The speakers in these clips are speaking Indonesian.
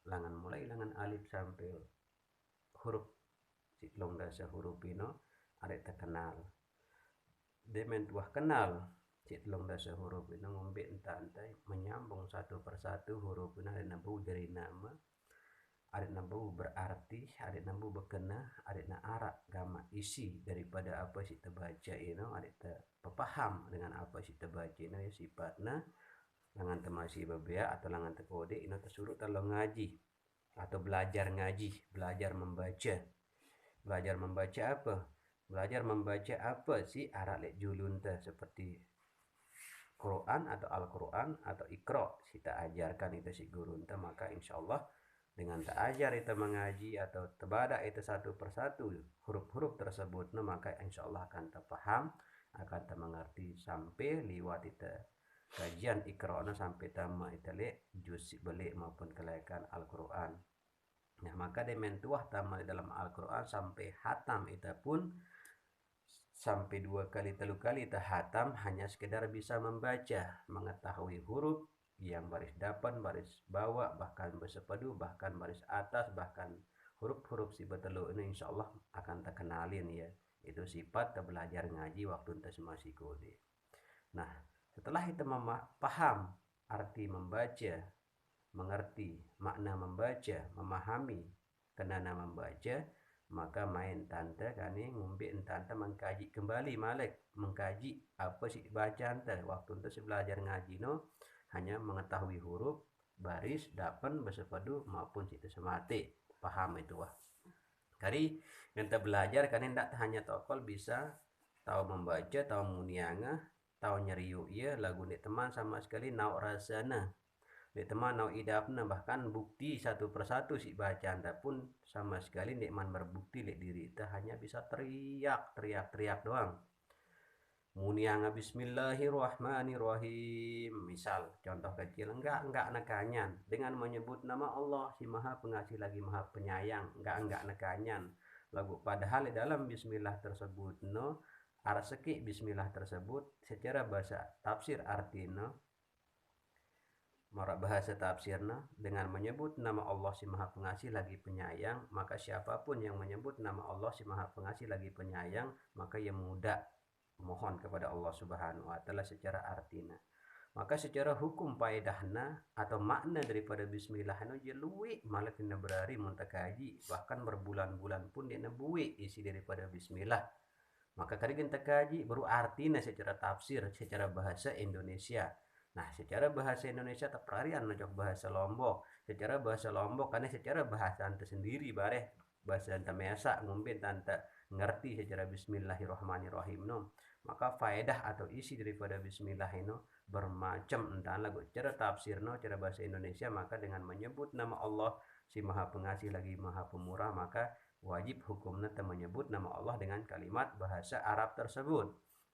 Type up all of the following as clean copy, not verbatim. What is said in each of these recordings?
langan mulai langan alif sampai huruf siklong dasa huruf ino arek terkenal demen tuah kenal siklong dasa huruf ino ngombe entai menyambung satu persatu huruf ino ada nabu dari nama ada nabu berarti ada nabu berkena ada na arak gama isi daripada apa si terbaca ino ada terpaham dengan apa si terbaca ino ya sifatnya langan temasi bebea atau langan tekode ino tersuruh tolong ngaji atau belajar ngaji belajar membaca apa belajar membaca apa sih arak lek julun teh seperti Quran atau Al-Quran atau Iqra kita ajarkan itu si guru teh maka insyaallah dengan tak ajar itu mengaji atau terbada itu satu persatu huruf-huruf tersebut maka insyaallah akan terpaham akan termengerti sampai liwat itu kajian Iqra sampai tamat itu lek juz belik maupun kelaikan Al-Quran. Nah maka dementuah tamat dalam Al-Quran sampai hatam itu pun sampai 2 kali 3 kali hatam hanya sekedar bisa membaca mengetahui huruf yang baris depan, baris bawah, bahkan bersepadu, bahkan baris atas, bahkan huruf-huruf si betelu ini insyaallah akan terkenalin ya. Itu sifat belajar ngaji waktu entes masih kode. Nah, setelah itu paham arti membaca, mengerti makna membaca, memahami kenana membaca, maka main tante kani ngumbi tante mengkaji kembali malik mengkaji apa sih bacaan teh waktu ente belajar ngaji no hanya mengetahui huruf baris dapen bersepadu maupun situ semati paham itu wah kari ente belajar kan ndak hanya tokol bisa tahu membaca tahu munianga tahu nyeriu ya lagu nih teman sama sekali nau rasana di teman nau idapna bahkan bukti satu persatu si bacaan pun sama sekali nikman berbukti lek diri kita hanya bisa teriak doang munianga bismillahirrahmanirrahim misal contoh kecil enggak nekanyan dengan menyebut nama Allah si maha pengasih lagi maha penyayang enggak nekanyan lagu padahal dalam bismillah tersebut no arseki bismillah tersebut secara bahasa tafsir artinya Marak bahasa tafsirna dengan menyebut nama Allah si maha pengasih lagi penyayang maka siapapun yang menyebut nama Allah si maha pengasih lagi penyayang maka ia mudah mohon kepada Allah subhanahu wa ta'ala secara artina maka secara hukum paedahna atau makna daripada bismillah itu je luwe malah kena berari muntakaji bahkan berbulan-bulan pun dia nebuwe isi daripada bismillah maka kali kita kaji baru artinya secara tafsir secara bahasa Indonesia. Nah, secara bahasa Indonesia terpelarian najok bahasa Lombok. Secara bahasa Lombok karena secara bahasa ante sendiri bare bahasa ante mesa ngumpin tante ngerti secara bismillahirrahmanirrahim no. Maka faedah atau isi daripada bismillah itu bermacam entah lagu cara tafsir no cara bahasa Indonesia maka dengan menyebut nama Allah si maha pengasih lagi maha pemurah maka wajib hukumnya menyebut nama Allah dengan kalimat bahasa Arab tersebut.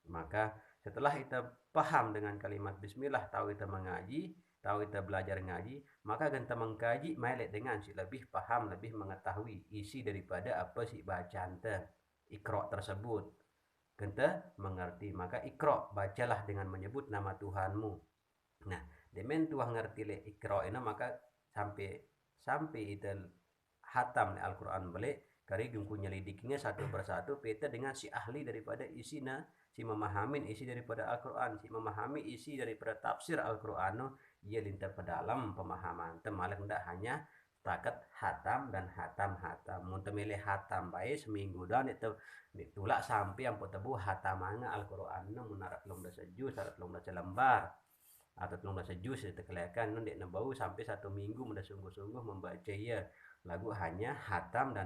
Maka setelah kita paham dengan kalimat bismillah, tahu kita mengaji, tahu kita belajar ngaji, maka kita mengkaji melek dengan si lebih paham, lebih mengetahui isi daripada apa si bacaan Iqra tersebut. Kita mengerti, maka Iqra bacalah dengan menyebut nama Tuhanmu. Nah, demen tuah ngerti le Iqra ini maka sampai itu hatam Al-Quran balik kari gengku nyelidikinya satu persatu peta dengan si ahli daripada isina si memahamin isi daripada Al-Quran si memahami isi daripada tafsir Al-Quran ia lintar ke dalam pemahaman temalek ndak hanya takat hatam dan hatam mun milih hatam baik seminggu dan itu ditulak sampai yang tebu hatamanga Al-Quran munarat long dasa juz syarat long dasa lembar atau long dasa juz itu kelihatan ndek nebau sampai 1 minggu mudah sungguh-sungguh membaca ya lagu hanya hatam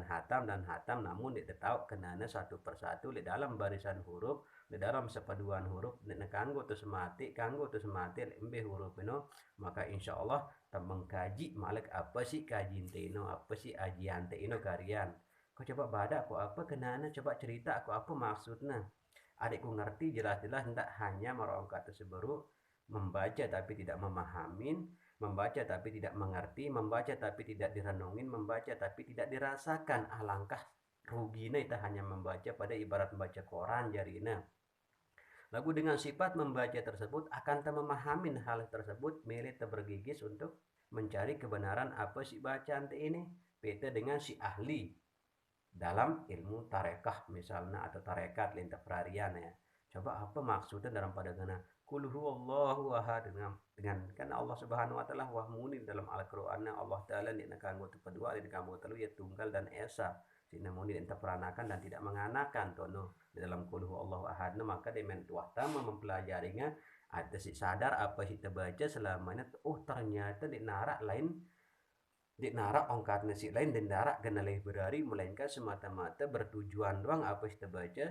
namun tidak tahu kenana satu persatu di dalam barisan huruf di dalam sepaduan huruf nek kanggo terus mati embe huruf itu maka insyaallah mengkaji malek apa sih kaji teno apa sih ajian teno karian kau coba badak kok apa kenana coba cerita aku apa maksudnya adikku ngerti jelas-jelas ndak hanya merongkat tersebut membaca tapi tidak membaca tapi tidak mengerti, membaca tapi tidak direnungin, membaca tapi tidak dirasakan. Alangkah ruginya itu hanya membaca pada ibarat membaca koran jarina. Lagu dengan sifat membaca tersebut akan memahami hal tersebut milik bergigis untuk mencari kebenaran apa si bacaan ini beda dengan si ahli dalam ilmu tarekah misalnya atau tarekat lintas perharian ya. Coba apa maksudnya dalam pada gana kul huwallahu ahad dengan kan Allah Subhanahu wa taala wa muni dalam Al-Qur'an Allah taala ni kanggo kedua dan kamu telu ya tunggal dan esa sina muni entah peranakan dan tidak menganakan tono di dalam kul huwallahu ahad maka demen tuah tama mempelajarinya ada si sadar apa sih terbaca selamanya ternyata di narak lain di narak ongkat nasi lain dan narak genalih berari melainkan semata-mata bertujuan doang apa sih terbaca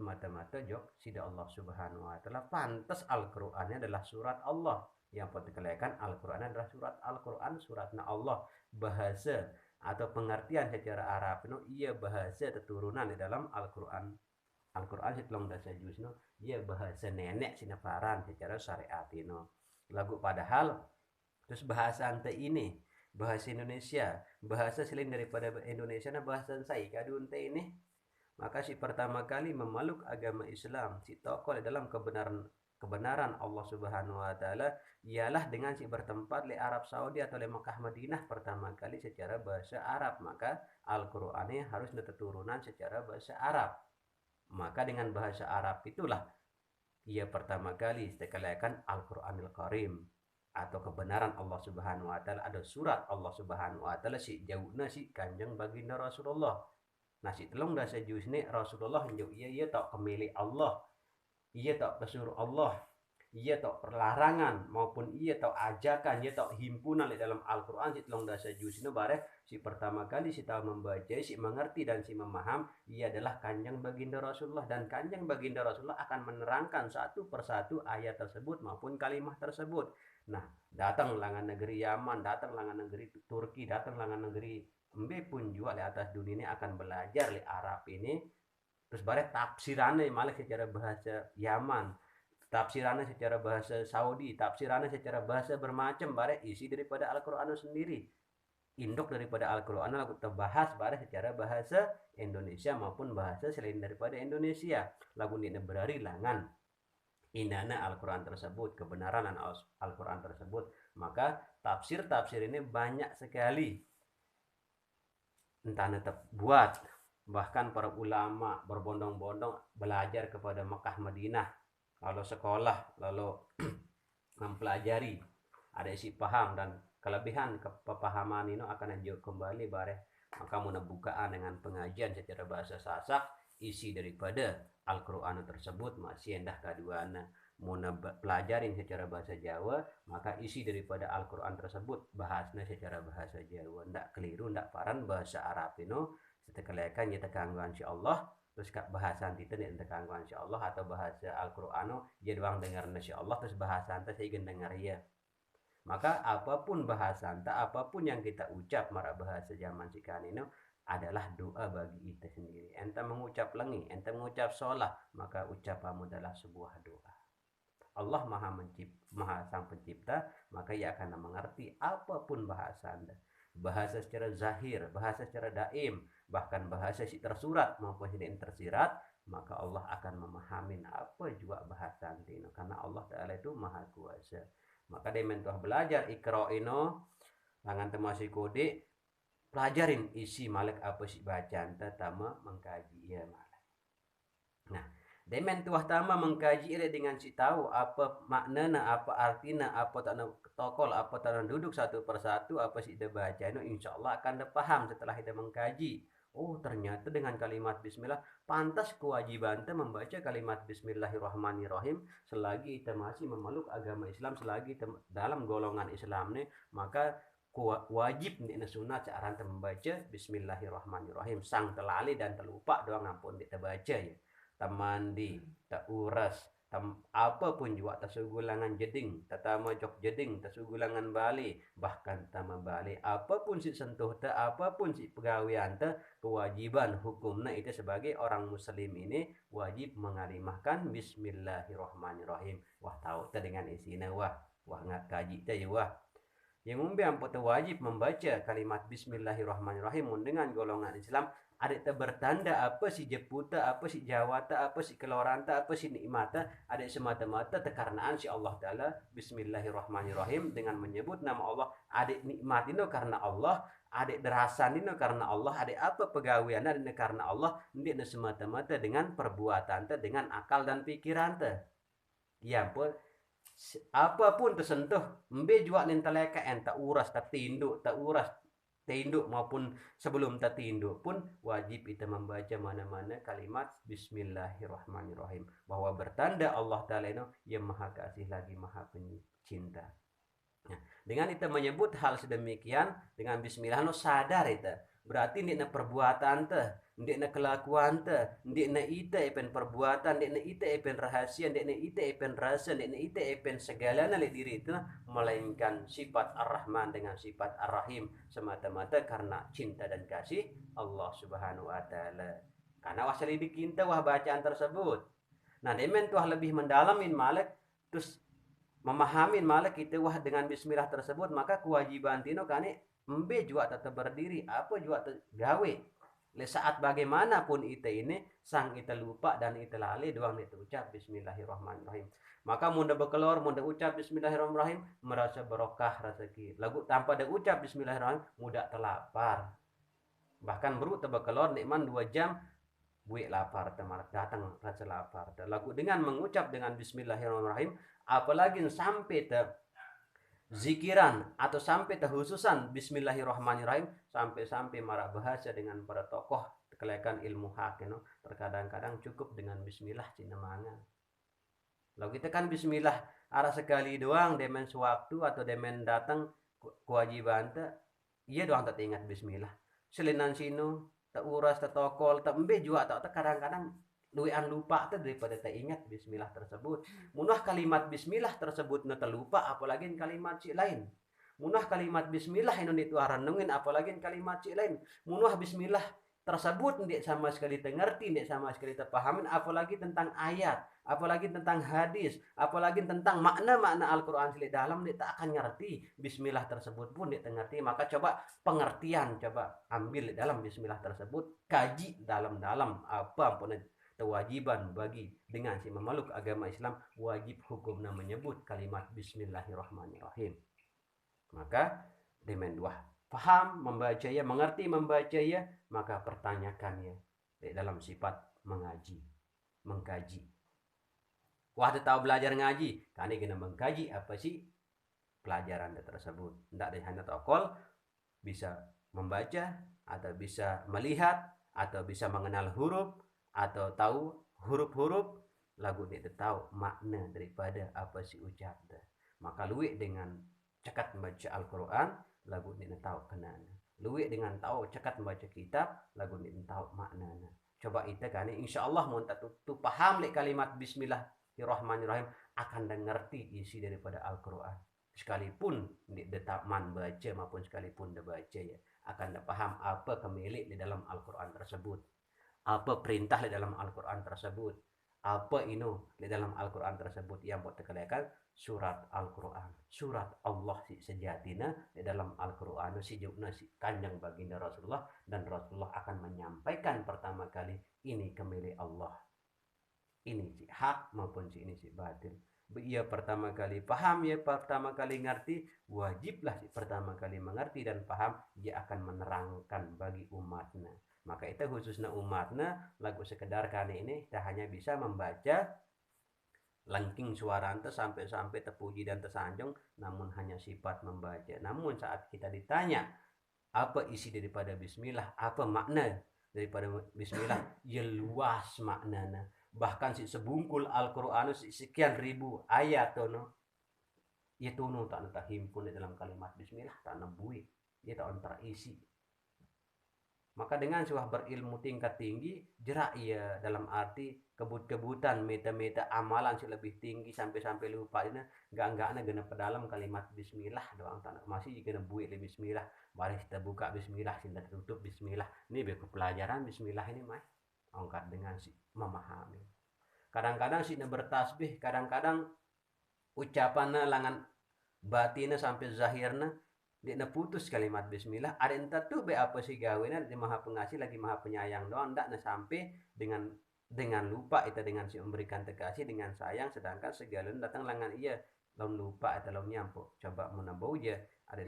semata-mata jok sida Allah Subhanahu wa taala pantas Al-Qur'annya adalah surat Allah yang pertikaikan Al-Qur'an adalah surat Al-Qur'an suratna Allah bahasa atau pengertian secara Arab no iya bahasa keturunan di dalam Al-Qur'an Al-Qur'an setelong dasa jusno iya bahasa nenek sinaparan secara syariat no lagu padahal terus bahasa ante ini bahasa Indonesia bahasa selain daripada Indonesia nah bahasa saya kadunte ini maka si pertama kali memeluk agama Islam si tokoh dalam kebenaran Allah Subhanahu wa taala ialah dengan si bertempat di Arab Saudi atau di Mekah Madinah pertama kali secara bahasa Arab maka Al-Qur'annya harus keturunan secara bahasa Arab maka dengan bahasa Arab itulah ia pertama kali sekalian Al-Qur'anil Karim atau kebenaran Allah Subhanahu wa taala ada surat Allah Subhanahu wa taala si jauhna si Kanjeng baginda Rasulullah nasi telung dasa jus ni Rasulullah jauh ia tak kemilik Allah ia tak pesuruh Allah ia tak perlarangan maupun ia tak ajakan ia tak himpunan di dalam Al-Quran si telung dasa jus ni bare si pertama kali si tahu membaca si mengerti dan si memaham ia adalah Kanjeng baginda Rasulullah dan Kanjeng baginda Rasulullah akan menerangkan satu persatu ayat tersebut maupun kalimat tersebut nah datang langan negeri Yaman datang langan negeri Turki datang langan negeri Mbe pun juga di atas dunia ini akan belajar di Arab ini terus bare tafsirannya malah secara bahasa Yaman tafsirannya secara bahasa Saudi tafsirannya secara bahasa bermacam bare isi daripada Al-Qur'an sendiri induk daripada Al-Qur'an aku terbahas bare secara bahasa Indonesia maupun bahasa selain daripada Indonesia lagu ini berari langan indana Al-Quran tersebut kebenaran Al-Quran tersebut maka tafsir-tafsir ini banyak sekali entah tetap buat bahkan para ulama berbondong-bondong belajar kepada Mekah Madinah lalu sekolah lalu mempelajari ada isi paham dan kelebihan kepahaman ini akan lanjut kembali bare maka mau bukaan dengan pengajian secara bahasa Sasak isi daripada Al-Quran tersebut masih endah kaduana mau pelajarin secara bahasa Jawa maka isi daripada Al-Quran tersebut bahasnya secara bahasa Jawa ndak keliru ndak paran bahasa Arab itu setekalekan ya tekangguan si Allah terus bahasan itu nih tekangguan si Allah atau bahasa Al-Quran ya doang dengar si Allah terus bahasan itu saya dengar ya maka apapun bahasa apapun yang kita ucap marah bahasa zaman sekarang ini adalah doa bagi kita sendiri ente mengucap lengi ente mengucap sholat maka ucapamu adalah sebuah doa Allah maha sang pencipta maka ia akan mengerti apapun bahasa anda bahasa secara zahir bahasa secara daim bahkan bahasa si tersurat maupun tidak tersirat maka Allah akan memahami apa juga bahasa anda karena Allah Ta'ala itu maha kuasa maka dia mentuah belajar ikra ino langan temasi kode pelajarin isi malik apa sih bacaan tama mengkaji ya malik nah demen tuah tama mengkaji ini dengan si tahu apa maknanya apa artinya apa tanah tokol apa tanah duduk satu persatu apa sih dia baca itu insyaallah akan dia paham setelah kita mengkaji oh ternyata dengan kalimat bismillah pantas kewajiban kita membaca kalimat bismillahirrahmanirrahim selagi kita masih memeluk agama Islam selagi dalam golongan Islam nih maka wajib nih sunat cara membaca bismillahirrahmanirrahim sang telali dan terlupa doang ampun kita baca ya tamandi tak uras apapun juga tasugulangan jeding tatama jok jeding tasugulangan bali bahkan tama bali apapun si sentuh ta apapun si pegawean ta kewajiban hukumnya itu sebagai orang muslim ini wajib mengalimahkan bismillahirrahmanirrahim wah tahu ta dengan isinya wah ngat kaji ta ya wah Yang umbi ampun wajib membaca kalimat Bismillahirrahmanirrahim dengan golongan Islam. Ada bertanda apa si jeputa, apa si jawata, apa si keloranta, apa si nikmata, ada semata-mata tekarenaan si Allah Ta'ala Bismillahirrahmanirrahim dengan menyebut nama Allah. Adik nikmat itu karena Allah, adik derasan itu karena Allah, adik apa pegawaian itu karena Allah, ini semata-mata dengan perbuatan, dengan akal dan pikiran. Ya pun apapun tersentuh mbe juga nintaleka enta uras tak tinduk tak uras tinduk maupun sebelum tertinduk pun wajib kita membaca mana-mana kalimat Bismillahirrahmanirrahim bahwa bertanda Allah Ta'ala yang maha kasih lagi maha pencinta. Nah, dengan kita menyebut hal sedemikian dengan Bismillah sadar itu berarti ini perbuatan teh ndek na kelakuan teh ndek na ite epen perbuatan ndek na ite epen rahasia ndek na ite epen rasa ndek na ite epen segalanya le diri itu melainkan sifat Ar-Rahman dengan sifat Ar-Rahim semata-mata karena cinta dan kasih Allah Subhanahu wa taala. Karena wasali dikinta wah bacaan tersebut. Nah, demen tuh lebih mendalamin malek terus memahami malek kita wah dengan bismillah tersebut maka kewajiban tino kane embe juga tetap berdiri apa juga gawe le saat bagaimanapun ite ini sang ite lupa dan ite lali doang ite ucap Bismillahirrahmanirrahim maka munda bekelor munda ucap Bismillahirrahmanirrahim merasa berokah rezeki lagu tanpa ada ucap Bismillahirrahmanirrahim mudah terlapar bahkan baru tebekelor nikman 2 jam buik lapar teman datang rasa lapar lagu dengan mengucap dengan Bismillahirrahmanirrahim apalagi sampai zikiran atau sampai khususan Bismillahirrahmanirrahim sampai marah bahasa dengan para tokoh kelekan ilmu hak terkadang-kadang cukup dengan bismillah cina mangan lalu kita kan bismillah arah sekali doang demen sewaktu atau demen datang kewajiban iya doang tak ingat bismillah selinan sinu tak uras tak tokol tak embe juga tak kadang-kadang luian lupa daripada tak ingat bismillah tersebut. Munah kalimat bismillah tersebut na terlupa apalagi kalimat si lain. Munah kalimat bismillah ini itu renungin apalagi kalimat si lain. Munah bismillah tersebut ndik sama sekali tengerti, ndik sama sekali terpahamin apalagi tentang ayat, apalagi tentang hadis, apalagi tentang makna-makna Al-Qur'an sili dalam ndik tak akan ngerti. Bismillah tersebut pun ndik tengerti, maka coba pengertian coba ambil dalam bismillah tersebut, kaji dalam-dalam apa pun kewajiban bagi dengan si memeluk agama Islam wajib hukumnya menyebut kalimat Bismillahirrahmanirrahim. Maka demen dua paham membaca ya mengerti membaca ya maka pertanyakannya dalam sifat mengaji mengkaji. Wah tahu belajar ngaji kani kena mengkaji apa sih pelajaran tersebut. Tidak hanya tokol bisa membaca atau bisa melihat atau bisa mengenal huruf atau tahu huruf-huruf lagu dia tahu makna daripada apa si ucap maka luwih dengan cekat membaca Al-Quran lagu dia tahu kenana luwih dengan tahu cekat membaca kitab lagu dia tahu maknanya coba itu kan insyaallah mun tu paham le kalimat Bismillahirrahmanirrahim akan ngerti isi daripada Al-Quran sekalipun dia tak man baca maupun sekalipun dia baca ya akan paham apa kemilik di dalam Al-Quran tersebut apa perintah di dalam Al-Quran tersebut apa inu di dalam Al-Quran tersebut yang buat terkelekan surat Al-Quran surat Allah si sejatinya di dalam Al-Quran si jukna si kanjeng baginda Rasulullah dan Rasulullah akan menyampaikan pertama kali ini kemilik Allah ini si hak maupun si ini si batil ia pertama kali paham ya pertama kali ngerti wajiblah si pertama kali mengerti dan paham dia akan menerangkan bagi umatnya maka itu khususnya umatnya lagu sekedar kali ini tak hanya bisa membaca langking suara ente sampai terpuji dan tersanjung namun hanya sifat membaca namun saat kita ditanya apa isi daripada bismillah apa makna daripada bismillah ya luas maknanya bahkan si sebungkul Al-Quran sekian ribu ayat tono itu no tak himpun di dalam kalimat bismillah tak nembui dia tak terisi maka dengan suah berilmu tingkat tinggi jerak ia dalam arti kebut-kebutan meta-meta amalan si lebih tinggi sampai lupa ini enggak gena pedalam kalimat bismillah doang tak masih gena buik le bismillah mari kita buka bismillah kita tutup bismillah ini beku pelajaran bismillah ini mah angkat dengan si memahami kadang-kadang si bertasbih kadang-kadang ucapannya langan batinnya sampai zahirnya dia putus kalimat bismillah, ada entah tuh be apa sih gawena dia maha pengasih lagi maha penyayang doang, ndak sampai dengan lupa itu dengan si memberikan terkasih dengan sayang, sedangkan segala datang langan iya lawan lupa atau lawan nyampuk coba menambah aja ada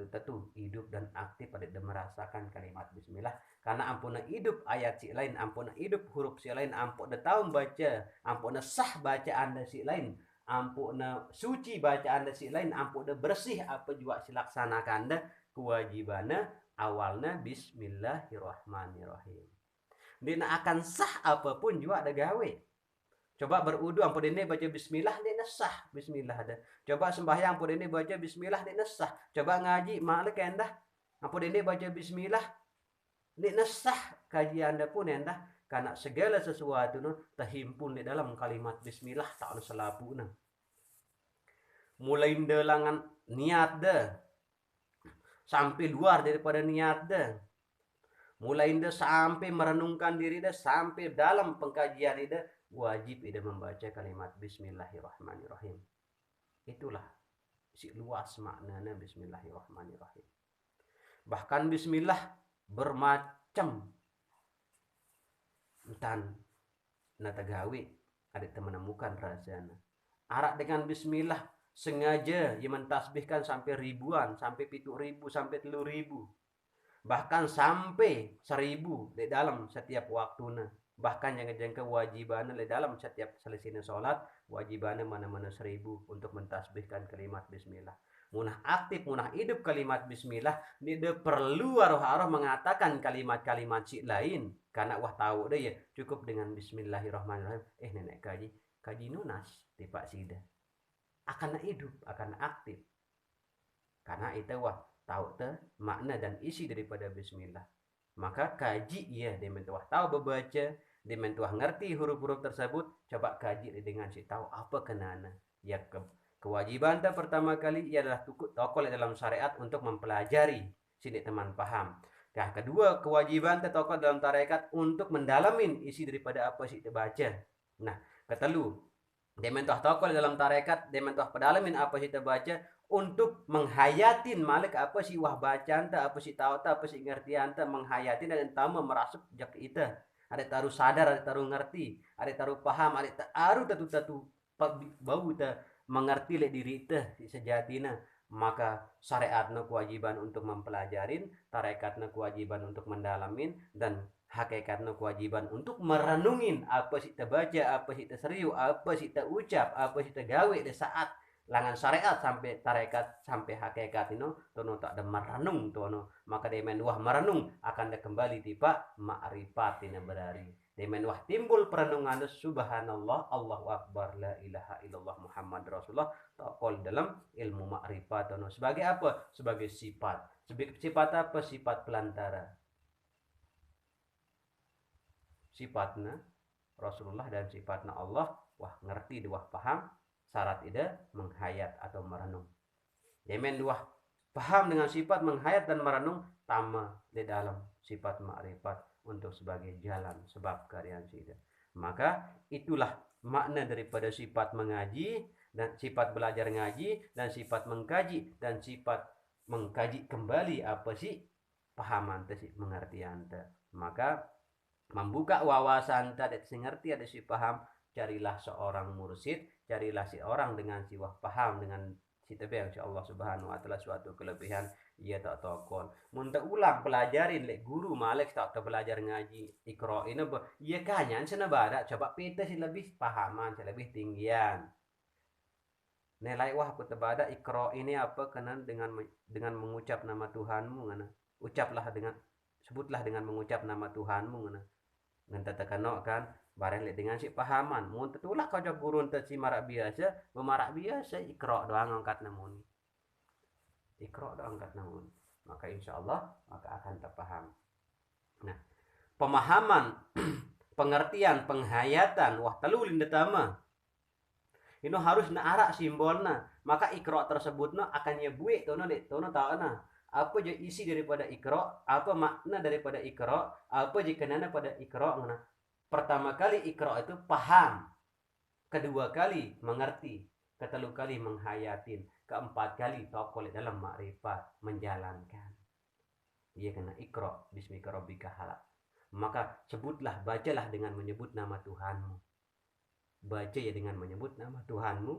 tentu hidup dan aktif pada merasakan kalimat bismillah, karena ampuna hidup ayat si lain, ampuna hidup huruf si lain, ampuna tahun baca, ampuna sah baca anda si lain, ampuna suci baca anda si lain, ampuna bersih apa juga silaksanakan anda kewajibannya awalnya bismillahirrahmanirrahim. Dia akan sah apapun juga ada gawe. Coba berudu ampun ini baca bismillah dia sah bismillah ada. Coba sembahyang ampun ini baca bismillah dia sah. Coba ngaji malik endah ampun ini baca bismillah dia sah kajian anda pun endah, karena segala sesuatu terhimpun di dalam kalimat bismillah tak ada selapuna. Mulai delangan niat deh sampai luar daripada niat deh, mulai ide sampai merenungkan diri ide sampai dalam pengkajian ide wajib ide membaca kalimat bismillahirrahmanirrahim. Itulah si luas maknanya bismillahirrahmanirrahim. Bahkan bismillah bermacam entan natagawi ada menemukan rasanya. Arak dengan bismillah sengaja yang mentasbihkan sampai ribuan, sampai 7.000, sampai 3.000. Bahkan sampai 1.000 di dalam setiap waktunya. Bahkan yang kewajibannya di dalam setiap selesai sholat, wajibannya mana-mana 1.000 untuk mentasbihkan kalimat bismillah. Munah aktif, munah hidup kalimat bismillah, dia perlu arah-arah mengatakan kalimat-kalimat si lain. Karena wah tahu deh ya, cukup dengan bismillahirrahmanirrahim. Nenek kaji nunas, tipak sida. Akan hidup, akan aktif. Karena itu wah tahu makna dan isi daripada bismillah. Maka kaji dia mentuah tahu membaca, dia mentuah ngerti huruf-huruf tersebut, coba kaji dengan si tahu apa kenana. Ya kewajiban pertama kali ialah tokol dalam syariat untuk mempelajari sini teman paham. Nah, kedua kewajiban tokol dalam tarekat untuk mendalamin isi daripada apa sih terbaca. Nah, ketelu dia mentuah tokol dalam tarekat, dia mentuah pedalamin apa sih terbaca untuk menghayatin malik apa sih wah bacaan ta apa sih tahu ta apa sih ngertian ta menghayatin dan entama merasuk jak ita ada taruh sadar ada taruh ngerti ada taruh paham ada taruh tatu bau ta mengerti le diri ita sejatina. Maka syariatna kewajiban untuk mempelajarin, tarekatna kewajiban untuk mendalamin, dan hakikatna kewajiban untuk merenungin apa sih terbaca, apa sih terseriu, apa sih terucap, apa sih tergawe di saat langan syariat sampai tarekat sampai hakikat ini tono tak ada merenung tono, maka demen wah merenung akan ada kembali tiba ma'rifat ini berari demen wah timbul perenungan subhanallah Allahu akbar la ilaha illallah Muhammad Rasulullah taqol dalam ilmu ma'rifat tono sebagai apa, sebagai sifat apa, sifat pelantara sifatnya Rasulullah dan sifatnya Allah wah ngerti wah paham syarat ida menghayat atau merenung. Demen dua paham dengan sifat menghayat dan merenung tama di dalam sifat ma'rifat untuk sebagai jalan sebab karyaan sida. Maka itulah makna daripada sifat mengaji dan sifat belajar ngaji dan sifat mengkaji dan sifat mengkaji kembali apa sih pahaman sih mengertian. Maka membuka wawasan tadi ngerti ada si paham, carilah seorang mursyid, carilah si orang dengan siwah paham dengan si tebel insya Allah subhanahu wa ta'ala suatu kelebihan ia tak tokol muntah ulang pelajarin lek guru malek tak belajar ngaji ikro ini iya kanyan sana badak coba pita si lebih pahaman si lebih tinggian nilai wah aku tebada ikro ini apa kenan dengan mengucap nama Tuhanmu ngana ucaplah dengan sebutlah dengan mengucap nama Tuhanmu ngana ngentatakan kan bareng dengan si pahaman mun tetulak kau jauh gurun si marak biasa ikro doang angkat namun ikro doang angkat namun maka insya Allah maka akan terpaham. Nah pemahaman pengertian penghayatan wah telulin detama ini harus naarak simbolna maka ikro tersebutnya akan nyebui tono tahu na apa je isi daripada ikro apa makna daripada ikro apa je kenana pada ikro ngana. Pertama kali ikra itu paham, kedua kali mengerti, ketiga kali menghayatin. keempat kali tokol dalam makrifat menjalankan. Ia kena ikra bismika rabbika halaq. Maka sebutlah, bacalah dengan menyebut nama Tuhanmu. Baca ya dengan menyebut nama Tuhanmu.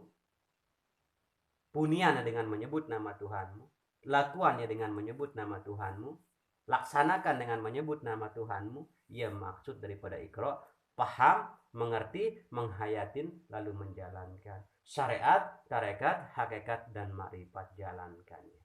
Puniana dengan menyebut nama Tuhanmu. Lakuannya dengan menyebut nama Tuhanmu. Laksanakan dengan menyebut nama Tuhanmu. Ia maksud daripada ikra. Paham, mengerti, menghayatin, lalu menjalankan. Syariat, tarekat, hakikat, dan makrifat, jalankannya.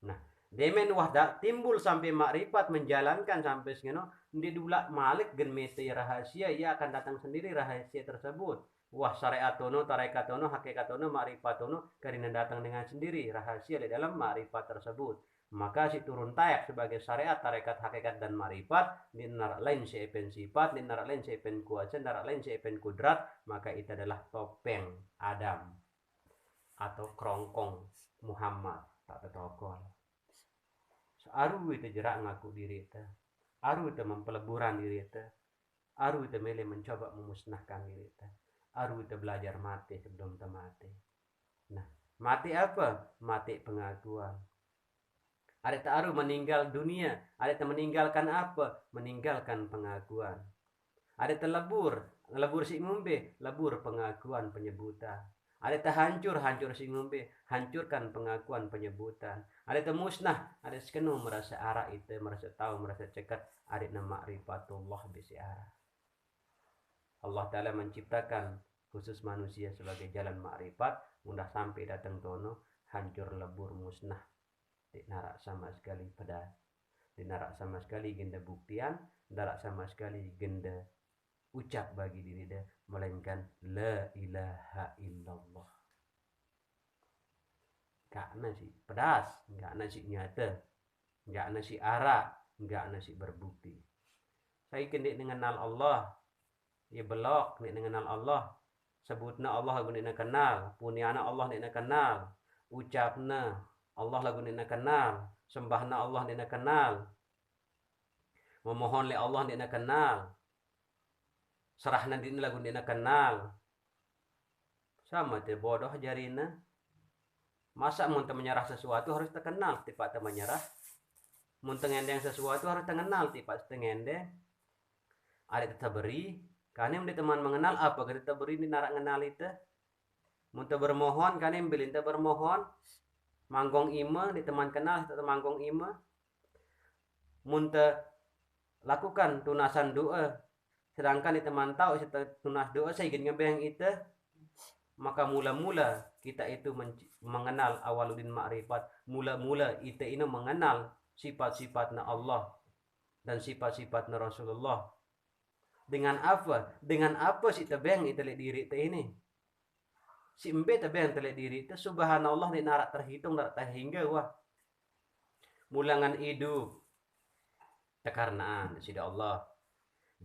Nah, demen wahda timbul sampai makrifat, menjalankan sampai segini. Di dula malik gen mete rahasia, ia akan datang sendiri rahasia tersebut. Wah, syariat tono, tarekat tono, hakikat tono, makrifat tono, karena datang dengan sendiri rahasia di dalam makrifat tersebut. Maka si turun tayak sebagai syariat, tarekat, hakikat, dan marifat. Di narak lain si epen sifat, di narak lain si epen kuasa, narak lain si epen kudrat. Maka itu adalah topeng Adam atau kerongkong Muhammad, tak tertokol. Aru itu jerak ngaku diri itu, aru itu mempeleburan diri itu, aru itu mele mencoba memusnahkan diri itu, aru itu belajar mati sebelum mati. Nah, mati apa? Mati pengakuan. Ada taruh meninggal dunia. Ada meninggalkan apa? Meninggalkan pengakuan. Ada telebur. Lebur si ngombe. Lebur pengakuan penyebutan. Ada hancur si ngombe. Hancurkan pengakuan penyebutan. Ada musnah. Ada sekenu merasa arah itu. Merasa tahu, merasa cekat. Ada nama ma'rifatullah bisi arah. Allah Ta'ala menciptakan khusus manusia sebagai jalan ma'rifat. Mudah sampai datang tono. Hancur lebur musnah. Dinarak sama sekali pedas, dinarak sama sekali genda buktian, darak sama sekali genda ucap bagi diri dia, melainkan la ilaha illallah. Gak nasi pedas, gak nasi nyata, gak nasi arak, gak nasi berbukti. Saya kendik mengenal Allah, ya belok nek mengenal Allah, sebutna Allah guna kenal, punyana Allah nek kenal, ucapna Allah lagu nina kenal, sembahna Allah nina kenal, memohon le Allah nina kenal, serahna dina lagu nina kenal. Sama te bodoh jarina. Masa mun menyerah sesuatu harus terkenal, tiba menyerah. Mun tengendeng sesuatu harus terkenal, tiba tengendeng. Ada tetap beri, kanem di teman mengenal apa kita beri ni narak kenal itu. Mun bermohon kanem bilin bermohon. Manggong ima di teman kenal atau manggong ima, munte lakukan tunasan doa, sedangkan di teman tahu tunas doa saya ingin ngebeng itu, maka mula-mula kita itu mengenal awaludin ma'rifat, mula-mula itu ini mengenal sifat-sifatna Allah dan sifat-sifatna Rasulullah. Dengan apa? Dengan apa si tebeng itu diri itu ini? Si embe tabe yang telah diri itu subhanallah ni narak terhitung narak terhingga wah. Mulangan hidup terkarnaan desida Allah.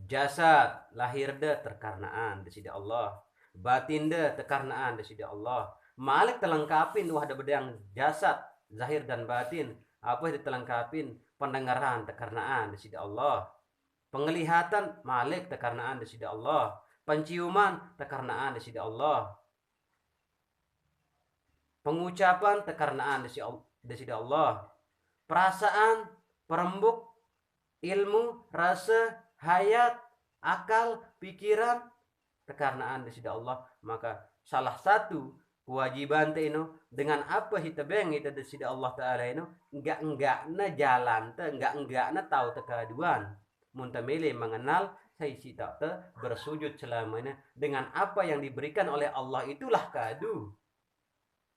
Jasad lahir de terkarnaan desida Allah. Batin de terkarnaan desida Allah. Malik terlengkapin wah ada bedang jasad zahir dan batin. Apa yang terlengkapin? Pendengaran terkarnaan desida Allah. Penglihatan malik terkarnaan desida Allah. Penciuman terkarnaan desida Allah. Pengucapan terkarnaan desida Allah. Perasaan, perembuk, ilmu, rasa, hayat, akal, pikiran terkarnaan desida Allah. Maka salah satu kewajiban itu dengan apa kita beng itu desida Allah Ta'ala itu enggak na jalan enggak na tahu tekaduan. Muntamile mengenal saya si tak bersujud selamanya dengan apa yang diberikan oleh Allah itulah kadu.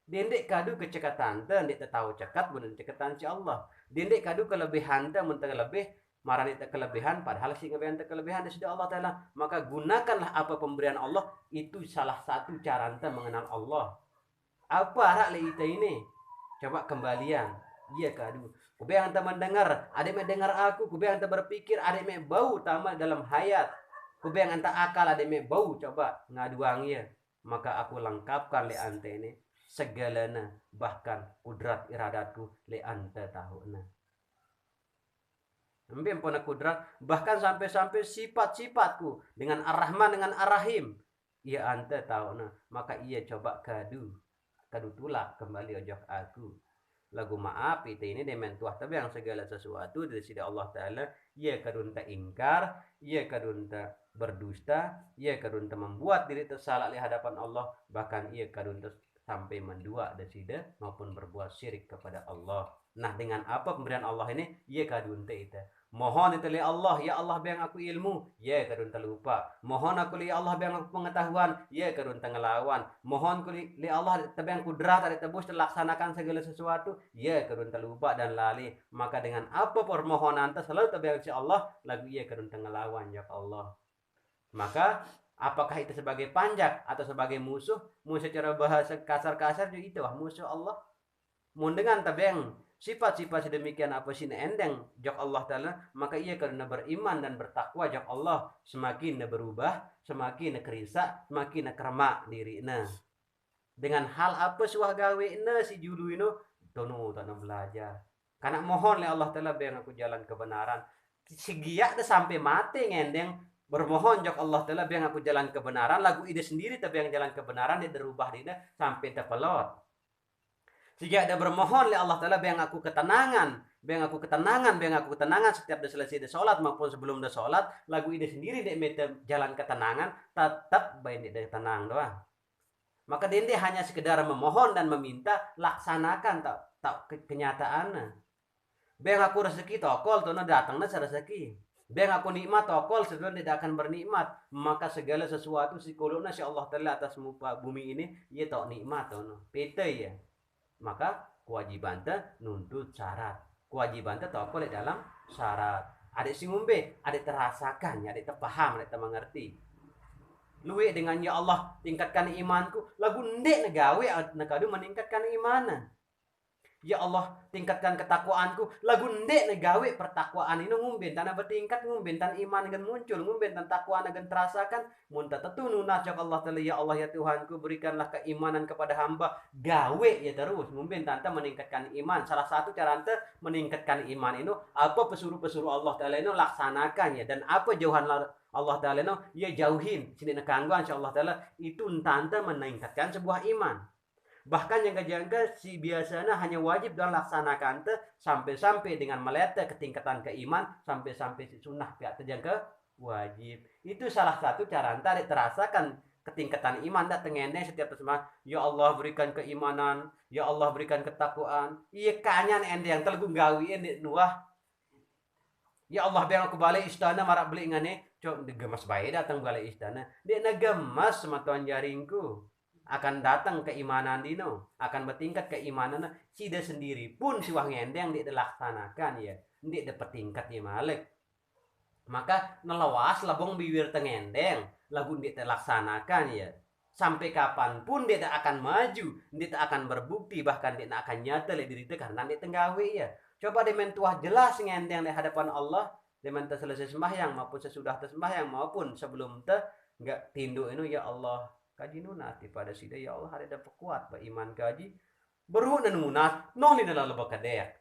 Dendek kadu kecekatan te, dendek tahu cekat benar cekatan si Allah. Dendek kadu kelebihan te, mentang lebih marah itu kelebihan, padahal si kelebihan te kelebihan dari Allah Taala. Maka gunakanlah apa pemberian Allah itu salah satu cara ente mengenal Allah. Apa arak le ite ini? Coba kembalian. Iya kadu. Kube yang ente mendengar, adik mendengar aku. Kube yang ente berpikir, adik me bau tama dalam hayat. Kube yang ente akal, adik me bau. Coba ngaduangnya. Maka aku lengkapkan le ante ini. Segalana bahkan kudrat iradatku le anta tahuna. Sampai pona kudrat bahkan sampai sifat-sifatku dengan Ar-Rahman dengan Ar-Rahim ia anta tahuna. Maka ia coba kadu kadu tulak kembali ojok aku. Lagu maaf itu ini demen tuah tapi yang segala sesuatu dari sisi Allah Ta'ala ia kadun tak ingkar, ia kadun tak berdusta, ia kadun tak membuat diri tersalah di hadapan Allah, bahkan ia kadun tak sampai mendua desida maupun berbuat syirik kepada Allah. Nah, dengan apa pemberian Allah ini ia kadun tak itu mohon itu li Allah, ya Allah biang aku ilmu, ya kadun terlupa. Mohon aku li Allah biang aku pengetahuan, ya kadun ngelawan. Mohon ku li Allah biang kudrat ada tebus terlaksanakan segala sesuatu, ya kadun terlupa dan lali. Maka dengan apa permohonan selalu tabiang si Allah, lagu ya kadun ngelawan ya Allah. Maka apakah itu sebagai panjak atau sebagai musuh? Musuh secara bahasa kasar-kasar juga itu musuh Allah. Mun dengan tabiang sifat-sifat sedemikian apa sih endeng jok Allah Ta'ala, maka ia karena beriman dan bertakwa jok Allah semakin berubah, semakin kerisa, semakin kerma diri dengan hal apa suah gawe si julu ini tono tanah belajar karena mohon le Allah Ta'ala biar aku jalan kebenaran segiak sampai mati ngendeng bermohon jok Allah Ta'ala biar aku jalan kebenaran lagu ide sendiri tapi yang jalan kebenaran dia berubah dina sampai terpelot. Sehingga ada bermohon oleh Allah Ta'ala biang aku ketenangan setiap dah selesai dah solat maupun sebelum dah solat lagu ide sendiri dia minta jalan ketenangan tetap baik dia tenang doang. Maka dia hanya sekedar memohon dan meminta laksanakan tak kenyataannya. Biang aku rezeki tokol tuh datangnya rezeki. Biang aku nikmat tokol sebenarnya tidak akan bernikmat. Maka segala sesuatu psikolognya si Allah Ta'ala atas muka bumi ini ia tak nikmat tuh. Pete ya. Maka kewajiban nuntut syarat. Kewajiban tokol dalam syarat. Adik si ngumbe, adik terasakan, adik terpaham, adik termengerti. Luwe dengan ya Allah tingkatkan imanku, lagu ndek negawe negadu meningkatkan imanan. Ya Allah tingkatkan ketakwaanku, lagu ndek negawe pertakwaan ini ngumben tanah bertingkat ngumben tan iman akan muncul ngumben tan takwaan akan terasakan munta tetu nunas ya Allah Ta'ala ya Allah ya Tuhanku berikanlah keimanan kepada hamba gawe ya terus ngumben tanta meningkatkan iman. Salah satu cara ante meningkatkan iman itu apa pesuruh-pesuruh Allah Ta'ala itu laksanakan ya dan apa jauhan Allah Ta'ala itu ya jauhin sini nekangguan insya Allah Ta'ala itu tanta meningkatkan sebuah iman. Bahkan yang kejangka si biasanya hanya wajib dan laksanakan sampai-sampai dengan meletak ketingkatan keiman sampai-sampai si sunnah pihak terjangka wajib. Itu salah satu cara tarik terasakan ketingkatan iman tak tengennya setiap tersebut. Ya Allah berikan keimanan, ya Allah berikan ketakwaan. Iya kanyan yang telgung gawiin di nuah. Ya Allah biar aku balik istana marak beli ngane, cok digemas baik datang balik istana. Dia nagemas sama tuan jaringku. Akan datang keimanan dino, akan bertingkat keimanan sida sendiri pun si wah ngendeng dia dilaksanakan ya, dia dapat tingkat ya malik. Maka nelawas labong bibir tengendeng, lagu dia terlaksanakan ya. Sampai kapanpun dia tak akan maju, dia tak akan berbukti, bahkan dia tak akan nyata le diri karena dia tenggawe ya. Coba dia mentuah jelas ngendeng di hadapan Allah, dia mentah selesai sembahyang maupun sesudah sembahyang maupun sebelum enggak tinduk ini ya Allah. Kaji nunati pada sida ya Allah ada kuat ba iman kaji beru nunat noh ni dalam lebak kadek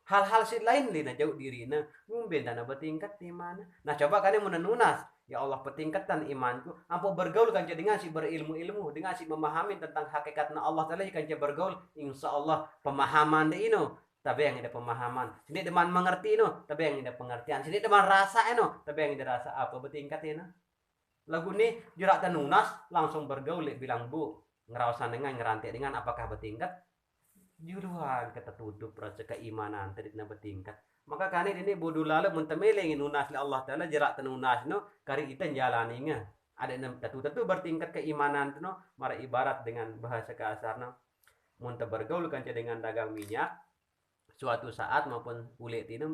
hal-hal si lain lina jauh diri na ngumben dana bertingkat di mana nah coba kalian menunas ya Allah petingkatan imanku ampo bergaul kan dengan si berilmu-ilmu dengan si memahami tentang hakikatna Allah Ta'ala kan bergaul insya Allah pemahaman de ino tapi yang ada pemahaman sini deman mengerti ino tapi yang ada pengertian sini deman rasa ino tapi yang ada rasa apa bertingkat ino lagu ini jerak tenunas langsung bergaul bilang bu ngerawasan dengan ngerantai dengan apakah bertingkat juruan ketertutup rasa keimanan tadi bertingkat maka kali ini bodoh lalu mentemeleng nunas li Allah Ta'ala jerak tenunas no kari kita jalaninya ada tentu bertingkat keimanan no mara ibarat dengan bahasa kasar no munte bergaul kan dengan dagang minyak suatu saat maupun kulit ini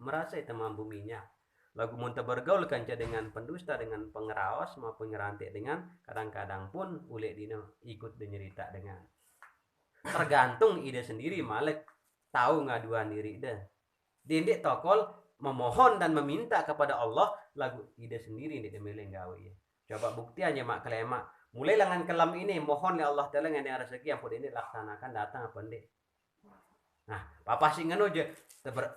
merasa itu mampu minyak lagu munta bergaul kanca dengan pendusta dengan pengerawas maupun ngerantik dengan kadang-kadang pun ulek dino ikut menyerita dengan tergantung ide sendiri malek tahu ngaduan diri ide dindik tokol memohon dan meminta kepada Allah lagu ide sendiri ide milih gawe ya coba buktiannya mak kelema mulai langan kelam ini mohon ya Allah Ta'ala ngene rezeki ampun ini laksanakan datang apa ndek nah papa sing ngono aja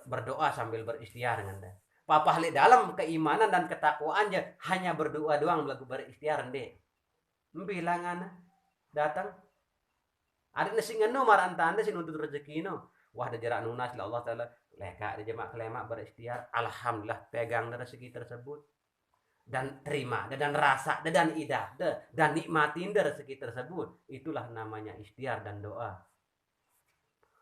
berdoa sambil beristighfar dengan dah Papa li dalam keimanan dan ketakwaan aja hanya berdoa doang lagu berikhtiar ndek. Bilangan datang Ada nasi ngenu maran tanda sih nuntut rezeki no. Wah ada jarak nunas lah Allah taala leka ada jamak kelemak berikhtiar. Alhamdulillah pegang rezeki tersebut dan terima dan rasa dan idah dan nikmatin rezeki tersebut. Itulah namanya ikhtiar dan doa.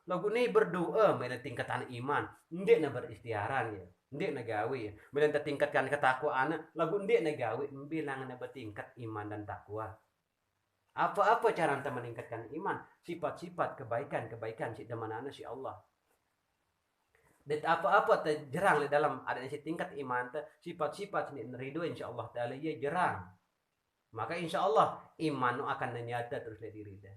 Lagu ni berdoa mela tingkatan iman, ndek na berikhtiaran ya. Ndek na gawe ya. Mela tingkatkan ketakwaan, lagu ndek na gawe bilang na bertingkat iman dan takwa. Apa-apa cara anda meningkatkan iman? Sifat-sifat kebaikan-kebaikan si demanana si Allah. Dan apa-apa terjerang dalam adanya si tingkat iman sifat-sifat ni ridho insyaallah taala ya jerang. Maka insyaallah iman akan nyata terus di diri dah.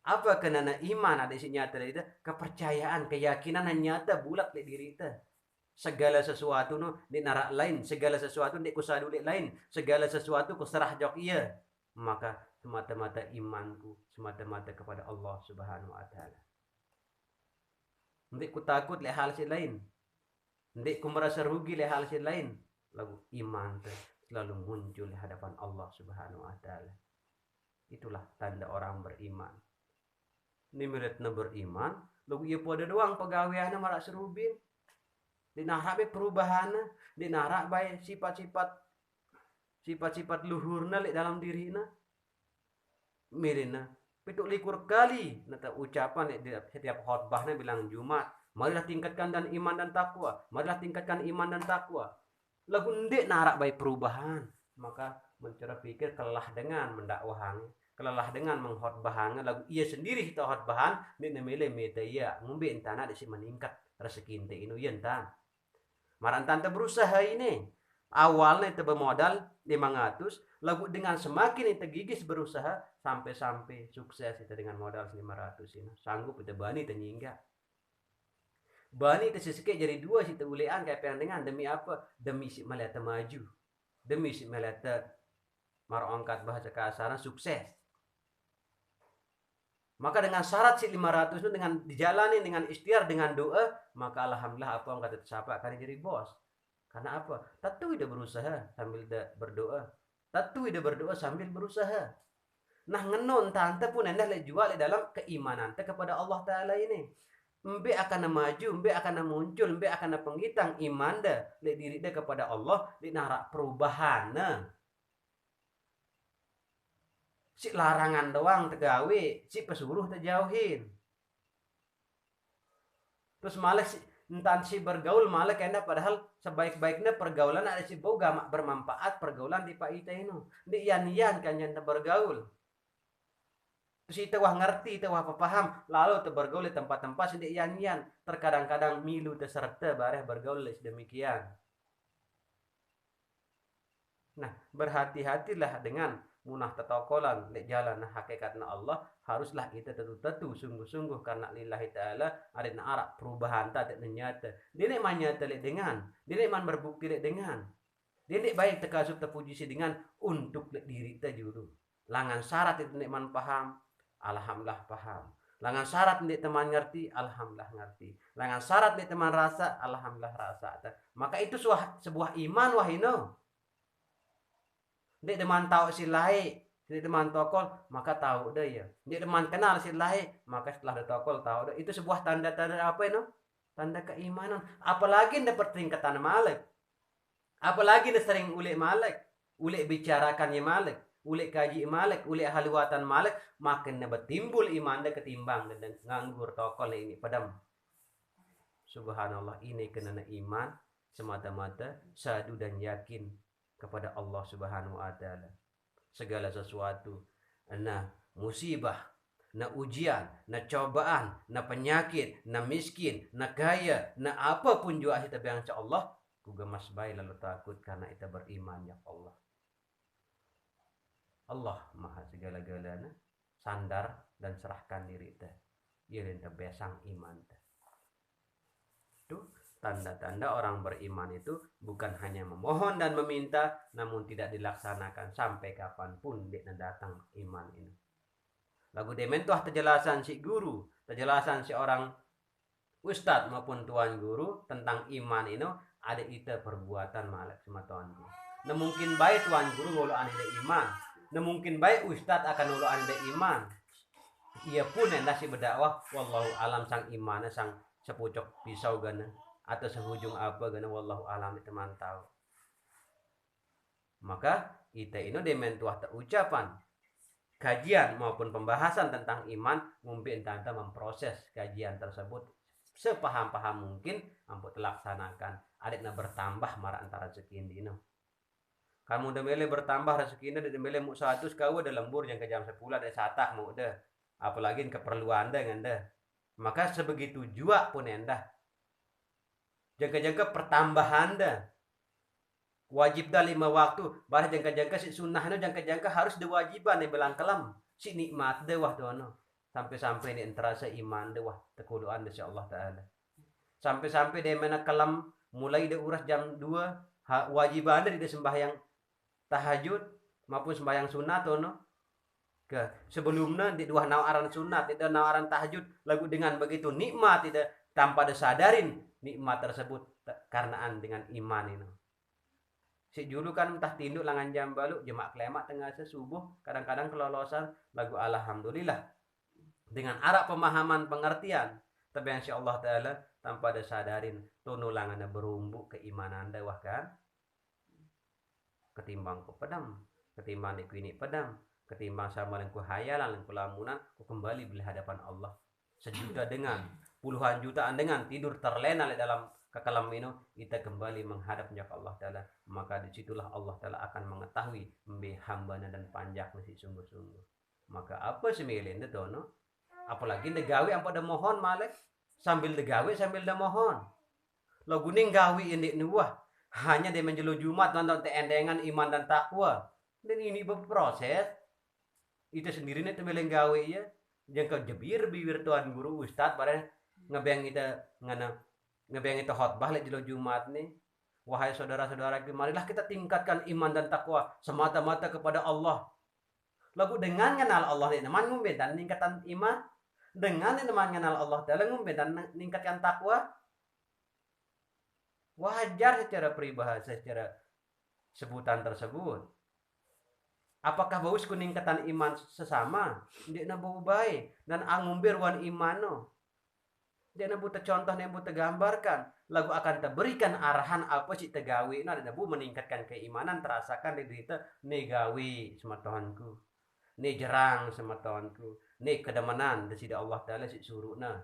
Apa kenana iman ada isi nyata itu? Kepercayaan, keyakinan nyata bulat di diri kita. Segala sesuatu no di narak lain, segala sesuatu di kusadulik lain, segala sesuatu kuserah jok iya. Maka semata-mata imanku semata-mata kepada Allah Subhanahu wa taala. Ndik ku takut le hal si lain. Ndik ku merasa rugi le hal si lain. Lagu iman selalu muncul di hadapan Allah Subhanahu wa taala. Itulah tanda orang beriman. Ini miritna beriman, lagu ia pada doang pegawaiannya marak serubin. Dinarak bae perubahan, dinarak bae sifat-sifat luhurna le dalam dirina. Mirina pituk likur kali nata ucapan di setiap khotbahnya bilang Jumat, marilah tingkatkan dan iman dan takwa, marilah tingkatkan iman dan takwa. Lagu ndek narak baik perubahan, maka mencara pikir kelah dengan mendakwahan, kelah dengan mengkhotbahan, lagu ia sendiri kita khotbahan ndek nemele meta iya ngumbe entana desi meningkat rezeki ente inu yenta. Maran tante berusaha ini. Awalnya itu bermodal 500, lagu dengan semakin itu gigis berusaha sampai sukses itu dengan modal 500 ini. Sanggup itu bani itu nyingga. Bani itu sesekit jadi 2 situ ulean kayak dengan demi apa? Demi si melihat maju. Demi si melihat maro angkat bahasa kasaran sukses. Maka dengan syarat si 500 itu dengan dijalani dengan ikhtiar dengan doa, maka alhamdulillah apa angkat tersapa akan jadi bos. Karena apa? Tentu ida berusaha sambil berdoa. Tentu ida berdoa sambil berusaha. Nah ngenon tante pun anda le jual dalam keimanan kepada Allah Taala ini. Mbe akan maju, mbe akan muncul, mbe akan penggitang iman dah le diri dah kepada Allah di narak perubahan. Si larangan doang tegawe, si pesuruh terjauhin. Terus malah si entar si bergaul malah kena padahal sebaik-baiknya pergaulan ada si boga bermanfaat pergaulan di pak ita inu di yan kan yang bergaul terus ita wah ngerti ita wah paham lalu bergaul di tempat-tempat di yan terkadang-kadang milu terserta bareh bergaul sedemikian. Nah berhati-hatilah dengan munah tetokolan lek jalan hakikatna Allah haruslah kita tentu sungguh-sungguh karena lillahi ta'ala ada arak perubahan tak nyata dia man nyata lek dengan dia man berbukti lek dengan dia baik terkasut terpuji si dengan untuk lek diri kita juru langan syarat itu man paham alhamdulillah paham langan syarat nek teman ngerti alhamdulillah ngerti langan syarat nek teman rasa alhamdulillah rasa maka itu sebuah iman wahino. Dia teman tahu si lain, dia teman tokol, maka tahu dah ya. Dia teman kenal si lain, maka setelah dia tokol tahu dah. Itu sebuah tanda-tanda apa itu? Tanda keimanan. Apalagi dapat tingkatan malek. Apalagi dia sering ulik malek, ulik bicarakannya malek, ulik kaji malek, ulik haluatan malek, makin dapat timbul iman dia ketimbang dan nganggur tokol ini padam. Subhanallah ini kena iman semata-mata sadu dan yakin kepada Allah Subhanahu wa taala. Segala sesuatu, nah musibah, nah ujian, nah cobaan, nah penyakit, nah miskin, nah kaya, nah apapun juga kita bilang Allah, ku gemas baik lalu takut karena kita beriman ya Allah. Allah Maha segala-galanya, sandar dan serahkan diri kita. Ia yang terbesang iman kita. Tuh tanda-tanda orang beriman itu bukan hanya memohon dan meminta, namun tidak dilaksanakan sampai kapanpun dia datang iman ini. Lagu dementuah terjelasan si guru, terjelasan si orang ustadz maupun tuan guru tentang iman ini ada ita perbuatan malak sama tuan guru. Nah mungkin baik tuan guru ngolo ane iman, nah mungkin baik ustadz akan ngolo ane iman. ia pun hendak si berdakwah wallahu alam sang imana sang sepucuk pisau gana atau sehujung apa gana wallahu alam itu mantau. Maka ita ini dementuah ucapan kajian maupun pembahasan tentang iman ngumpi entah memproses kajian tersebut sepaham-paham mungkin ampun terlaksanakan adiknya bertambah marah antara rezeki dino. Kamu udah mele bertambah rezeki udah mele mu 100 kau udah lembur yang ke jam 10 ada satah mau udah apalagi keperluan anda nganda. Maka sebegitu jua pun endah jangka-jangka pertambahan anda wajib dah 5 waktu barang jangka-jangka si sunnah no jangka-jangka harus diwajiban yang belang kelam si nikmat deh wah dono sampai-sampai ini terasa iman deh wah tekuduan deh Allah Ta'ala sampai-sampai dia mana kelam mulai dia uras jam 2 wajiban deh dia sembahyang tahajud maupun sembahyang sunat no ke sebelumnya di dua nawaran sunat tidak nawaran tahajud lagu dengan begitu nikmat tidak tanpa disadarin nikmat tersebut karenaan dengan iman ini si julu kan entah tinduk langan jam balu jemak klemak tengah sesubuh kadang-kadang kelolosan lagu alhamdulillah dengan arah pemahaman pengertian tapi insya Allah Ta'ala tanpa disadarin tunulangannya berumbu keimanan dewah kan ketimbang ku pedam ketimbang iku ini pedam ketimbang sama lengku hayalan lengku lamunan ku kembali beli hadapan Allah sejuta dengan puluhan jutaan dengan tidur terlena di dalam kekalam ini kita kembali menghadap Allah Ta'ala maka disitulah Allah Ta'ala akan mengetahui mbe hambana dan panjak masih sungguh-sungguh maka apa semilin itu no apalagi degawi apa ada mohon malik sambil degawi sambil ada mohon lo guning gawi ini nuah hanya dia menjelu Jumat nonton teendengan iman dan takwa dan ini berproses itu sendiri nih temeleng gawe ya jangka jebir bibir tuan guru ustad bareng ngebeng kita ngebeng itu khotbah lek jelu Jumat nih wahai saudara-saudara marilah kita tingkatkan iman dan takwa semata-mata kepada Allah lagu dengan kenal Allah nih teman ngumbetan ningkatan iman dengan teman kenal Allah Ta'ala ngumbetan ningkatkan takwa wajar secara peribahasa secara sebutan tersebut apakah baus kuningkatan iman sesama dia nabu baik dan angumbir wan imano dia nabu contoh nabu tergambarkan lagu akan terberikan arahan apa sih tegawi nah nabu meningkatkan keimanan terasakan di diri negawi sematohanku ne jerang sematohanku ne kedamanan di sida Allah Ta'ala si suruhna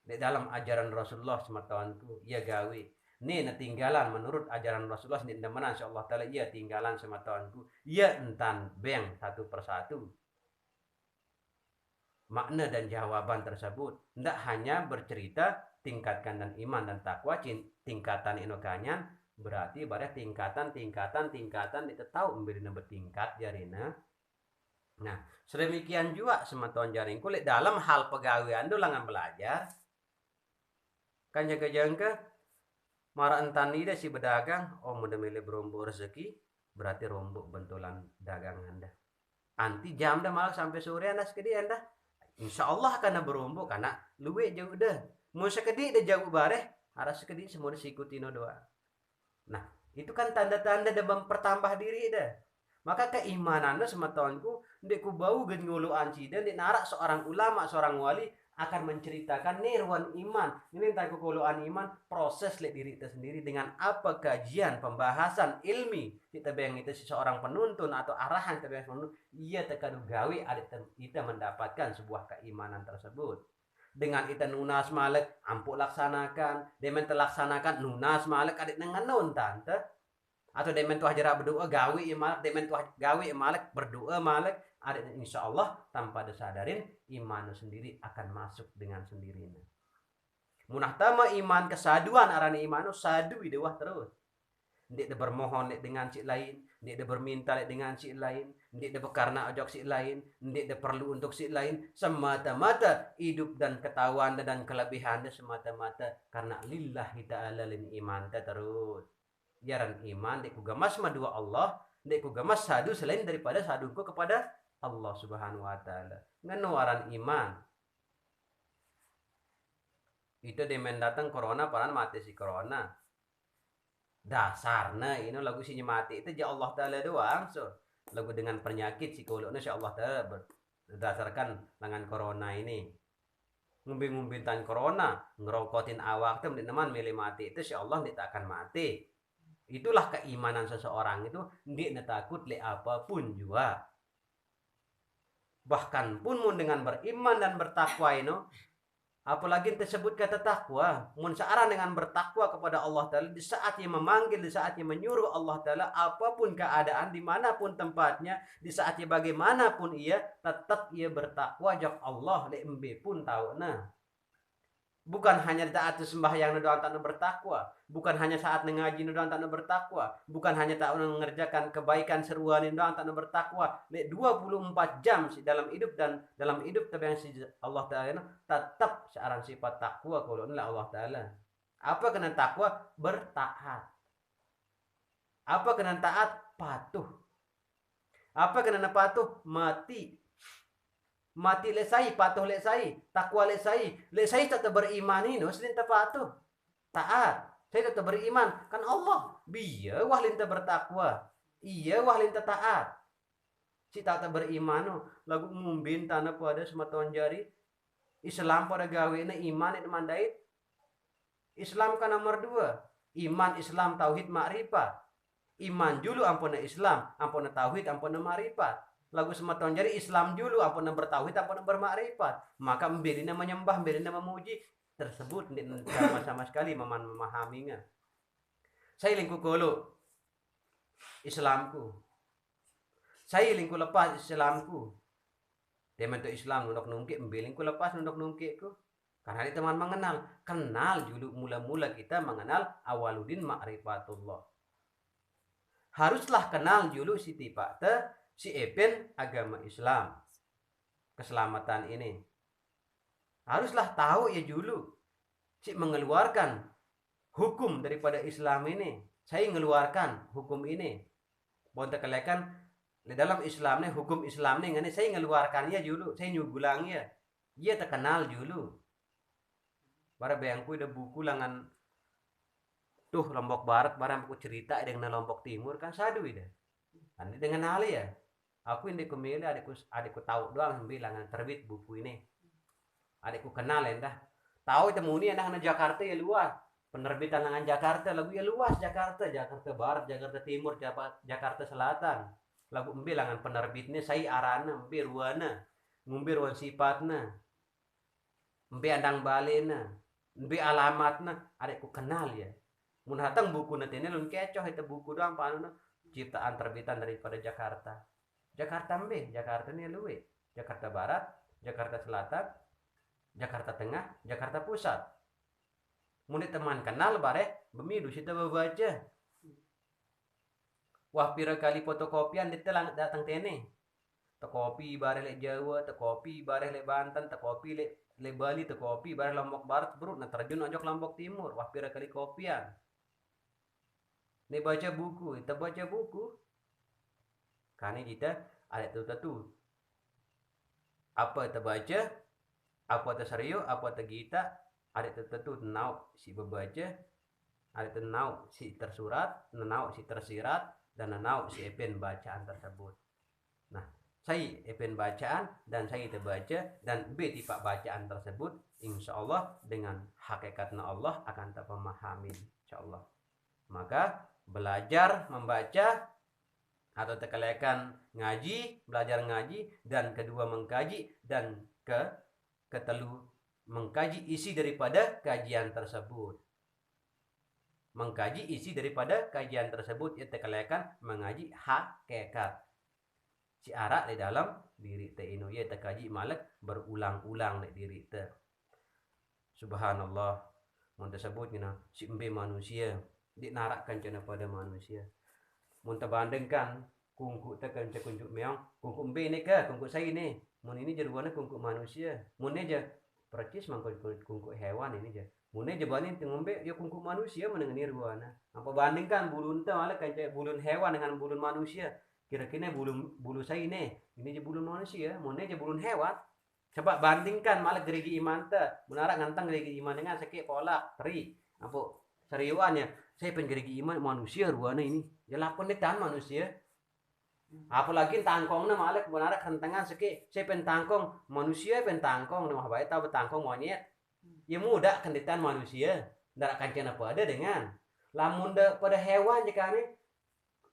di dalam ajaran Rasulullah sematohanku ya gawi ni tinggalan menurut ajaran Rasulullah ni demenan insyaallah taala ia tinggalan sama tuanku ia entan beng satu persatu makna dan jawaban tersebut tidak hanya bercerita tingkatkan dan iman dan takwa tingkatan inokanyan berarti pada tingkatan itu tahu memberi bertingkat jarina nah sedemikian juga sama tuan jaring kulit dalam hal pegawaian dolangan belajar kan jaga-jaga mara entan ida si berdagang mudah milih berombo rezeki berarti rombok bentulan dagang anda anti jam dah malah sampai sore anda sekedi anda insyaallah karena berombo karena luwe jauh dah mau sekedi dah jauh bareh harus sekedi semua disikutino doa nah itu kan tanda-tanda dah mempertambah diri dah maka keimanan dah sematoanku ndek ku bau gen nguluan cida ndek narak seorang ulama seorang wali akan menceritakan nirwan iman ini entah kekuluan iman proses lihat diri kita sendiri dengan apa kajian pembahasan ilmi kita bayang itu seorang penuntun atau arahan kita bayang penuntun ia tekadu gawe adik kita mendapatkan sebuah keimanan tersebut dengan kita nunas malek ampuk laksanakan demen terlaksanakan nunas malek adik nenganon tante atau demen tuah jarak berdoa gawe malek demen tuah gawe malek berdoa malek ada insyaallah tanpa disadarin iman sendiri akan masuk dengan sendirinya munah tama iman kesaduan arane imanu sadu dewah terus ndik de bermohon dengan si lain ndik de berminta dengan si lain ndik de berkarena ojok si lain ndik de perlu untuk si lain semata-mata hidup dan ketahuan dan kelebihan semata-mata karena lillahi ta'ala lin iman terus jaran iman ndik ku gamas dua Allah ndik ku gamas sadu selain daripada saduku kepada Allah Subhanahu wa Ta'ala ngenuaran iman itu demen datang corona paran mati si corona dasarnya ini lagu sinya mati itu ya Allah Ta'ala doang so lagu dengan penyakit psikolognya insya Allah Ta'ala berdasarkan dengan corona ini. Ngumbin-ngumbintan corona, ngerokotin awak tuh teman milih mati itu si Allah tidak akan mati. Itulah keimanan seseorang itu, dia takut le apapun juga. Bahkan pun mun dengan beriman dan bertakwa itu, apalagi tersebut kata takwa, mun searah dengan bertakwa kepada Allah Ta'ala, di saat ia memanggil, di saat ia menyuruh Allah Ta'ala, apapun keadaan, dimanapun tempatnya, di saat ia bagaimanapun ia, tetap ia bertakwa jak Allah, le embe pun tahu nah. Bukan hanya saat sembahyang doang tak bertakwa, bukan hanya saat mengaji doang tak bertakwa, bukan hanya tak mengerjakan kebaikan seruan doang tak bertakwa. 24 jam dalam hidup dan dalam hidup tapi yang Allah Taala tetap seorang sifat takwa kalau Allah Taala. Apa kena takwa? Bertaat. Apa kena taat? Patuh. Apa kena patuh? Mati. Mati lesai, patuh lesai, takwa lesai tetap beriman ini, sedin patuh, taat, saya tetap beriman, kan Allah, biya wah linta bertakwa, iya wah linta taat, si tak beriman, lagu ngumbin tanah pada sematuan jari, Islam pada gawe iman itu mandait, Islam kan nomor 2, iman Islam tauhid makrifat, iman dulu ampun Islam, ampun tauhid, ampun makrifat. Lagu sematan jadi Islam dulu apa bertauhid apa bermakrifat, maka mbirina menyembah mbirina memuji tersebut sama-sama sekali memahaminya. Saya lingku kolo Islamku, saya lingku lepas Islamku, dia mentu Islam nunduk nungkik mbilingku lepas nunduk nungkikku, karena dia teman mengenal, kenal dulu mula-mula kita mengenal awaludin ma'rifatullah. Haruslah kenal dulu si tipak si epen agama Islam, keselamatan ini. Haruslah tahu ya dulu, si mengeluarkan hukum daripada Islam ini. Saya mengeluarkan hukum ini. Bonta kelekan di dalam Islam ini, hukum Islam ini, saya mengeluarkannya dulu, saya nyugulangnya. Dia terkenal dulu. Bara bayangku ada buku langan tuh Lombok Barat, barang buku cerita dengan Lombok Timur kan sadu ida. Nanti dengan hal ya. Aku ini kemilih adikku tahu doang bilang terbit buku ini. Adikku kenal endah. Tahu temuni anak-anak Jakarta ya luas. Penerbitan dengan Jakarta lagu ya luas Jakarta Barat, Jakarta Timur, Jakarta Selatan. Lagu bilangan penerbitnya saya arana, embe ruana, ngumbe ruan sifatna. Embe andang balena, embe alamatna, adikku kenal ya. Mun hatang buku nanti ini lun kecoh itu buku doang panuna ciptaan terbitan daripada Jakarta. Jakarta mbe, Jakarta ini luwe, Jakarta Barat, Jakarta Selatan, Jakarta Tengah, Jakarta Pusat. Muni teman kenal bare, bemidu kita baca. Wah pira kali fotokopian ditelang datang tene. Tekopi bare le Jawa, tekopi bare le Banten, tekopi le Bali, tekopi bare Lombok Barat, bro, nah terjun ojok Lombok Timur. Wah pira kali kopian. Nih baca buku, kita baca buku. Karena kita ada tuh apa kita baca, apa kita serius, apa kita gita, ada tuh nau si membaca, ada nau si tersurat, nau si tersirat, dan nau si epen bacaan tersebut. Nah, saya epen bacaan dan saya terbaca dan b tipe bacaan tersebut, insya Allah dengan hakikatnya Allah akan terpahami, insya Allah. Maka belajar membaca atau tekelekan ngaji, belajar ngaji, dan kedua mengkaji, dan ketelu mengkaji isi daripada kajian tersebut. Mengkaji isi daripada kajian tersebut, ya tekelekan mengaji hakikat. Si arak di dalam diri te inu, ya tekaji malak berulang-ulang di diri te. Subhanallah, mun tersebut gina si embe manusia, dinarakkan cina pada manusia. Mun terbandingkan kungku tekan kunjuk meong kungku mbe ini ke kungku saya ini mun ini jeruannya kungku manusia mun aja percis mangkul kungku hewan ini aja mun aja banding ngombe ya kungku manusia menengani ruana apa bandingkan bulun teh malah kayak bulun hewan dengan bulun manusia kira-kira bulu saya ini aja bulun manusia mun aja bulun hewan coba bandingkan malah gerigi iman teh benar ngantang gerigi iman dengan sakit kolak teri apa seriuannya saya pengen gerigi iman manusia ruana ini ya lakon tahan manusia Apalagi tangkongna malah kebenaran kentengan seki saya pentangkong manusia pentangkong mah bae tahu betangkong monyet. Ya mudah kenditan manusia. Ndak akan apa ada dengan lamun pada hewan jika nih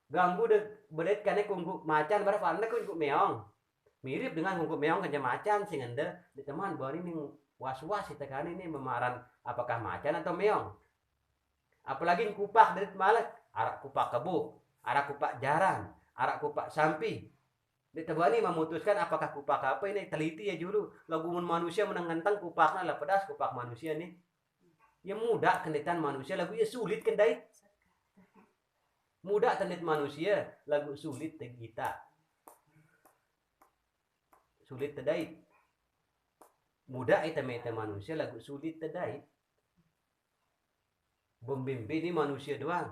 ganggu de bedet kane kungku macan pada pandai kungku meong. Mirip dengan kungku meong kerja macan sing ende di teman bahwa ini was-was kita kan ini memaran apakah macan atau meong. Apalagi kupak dari malah arak kupak kebu, arak kupak jarang, arak kupak sampi. Di tebani memutuskan apakah kupak apa ini teliti ya dulu. Lagumun manusia menengentang kupaknya lah pedas kupak manusia nih. Ya mudah kenditan manusia lagu ya sulit kendai. Mudah kendit manusia lagu sulit te kita. Sulit tedai. Mudah itu manusia lagu sulit tedai. Bembimbi ini manusia doang.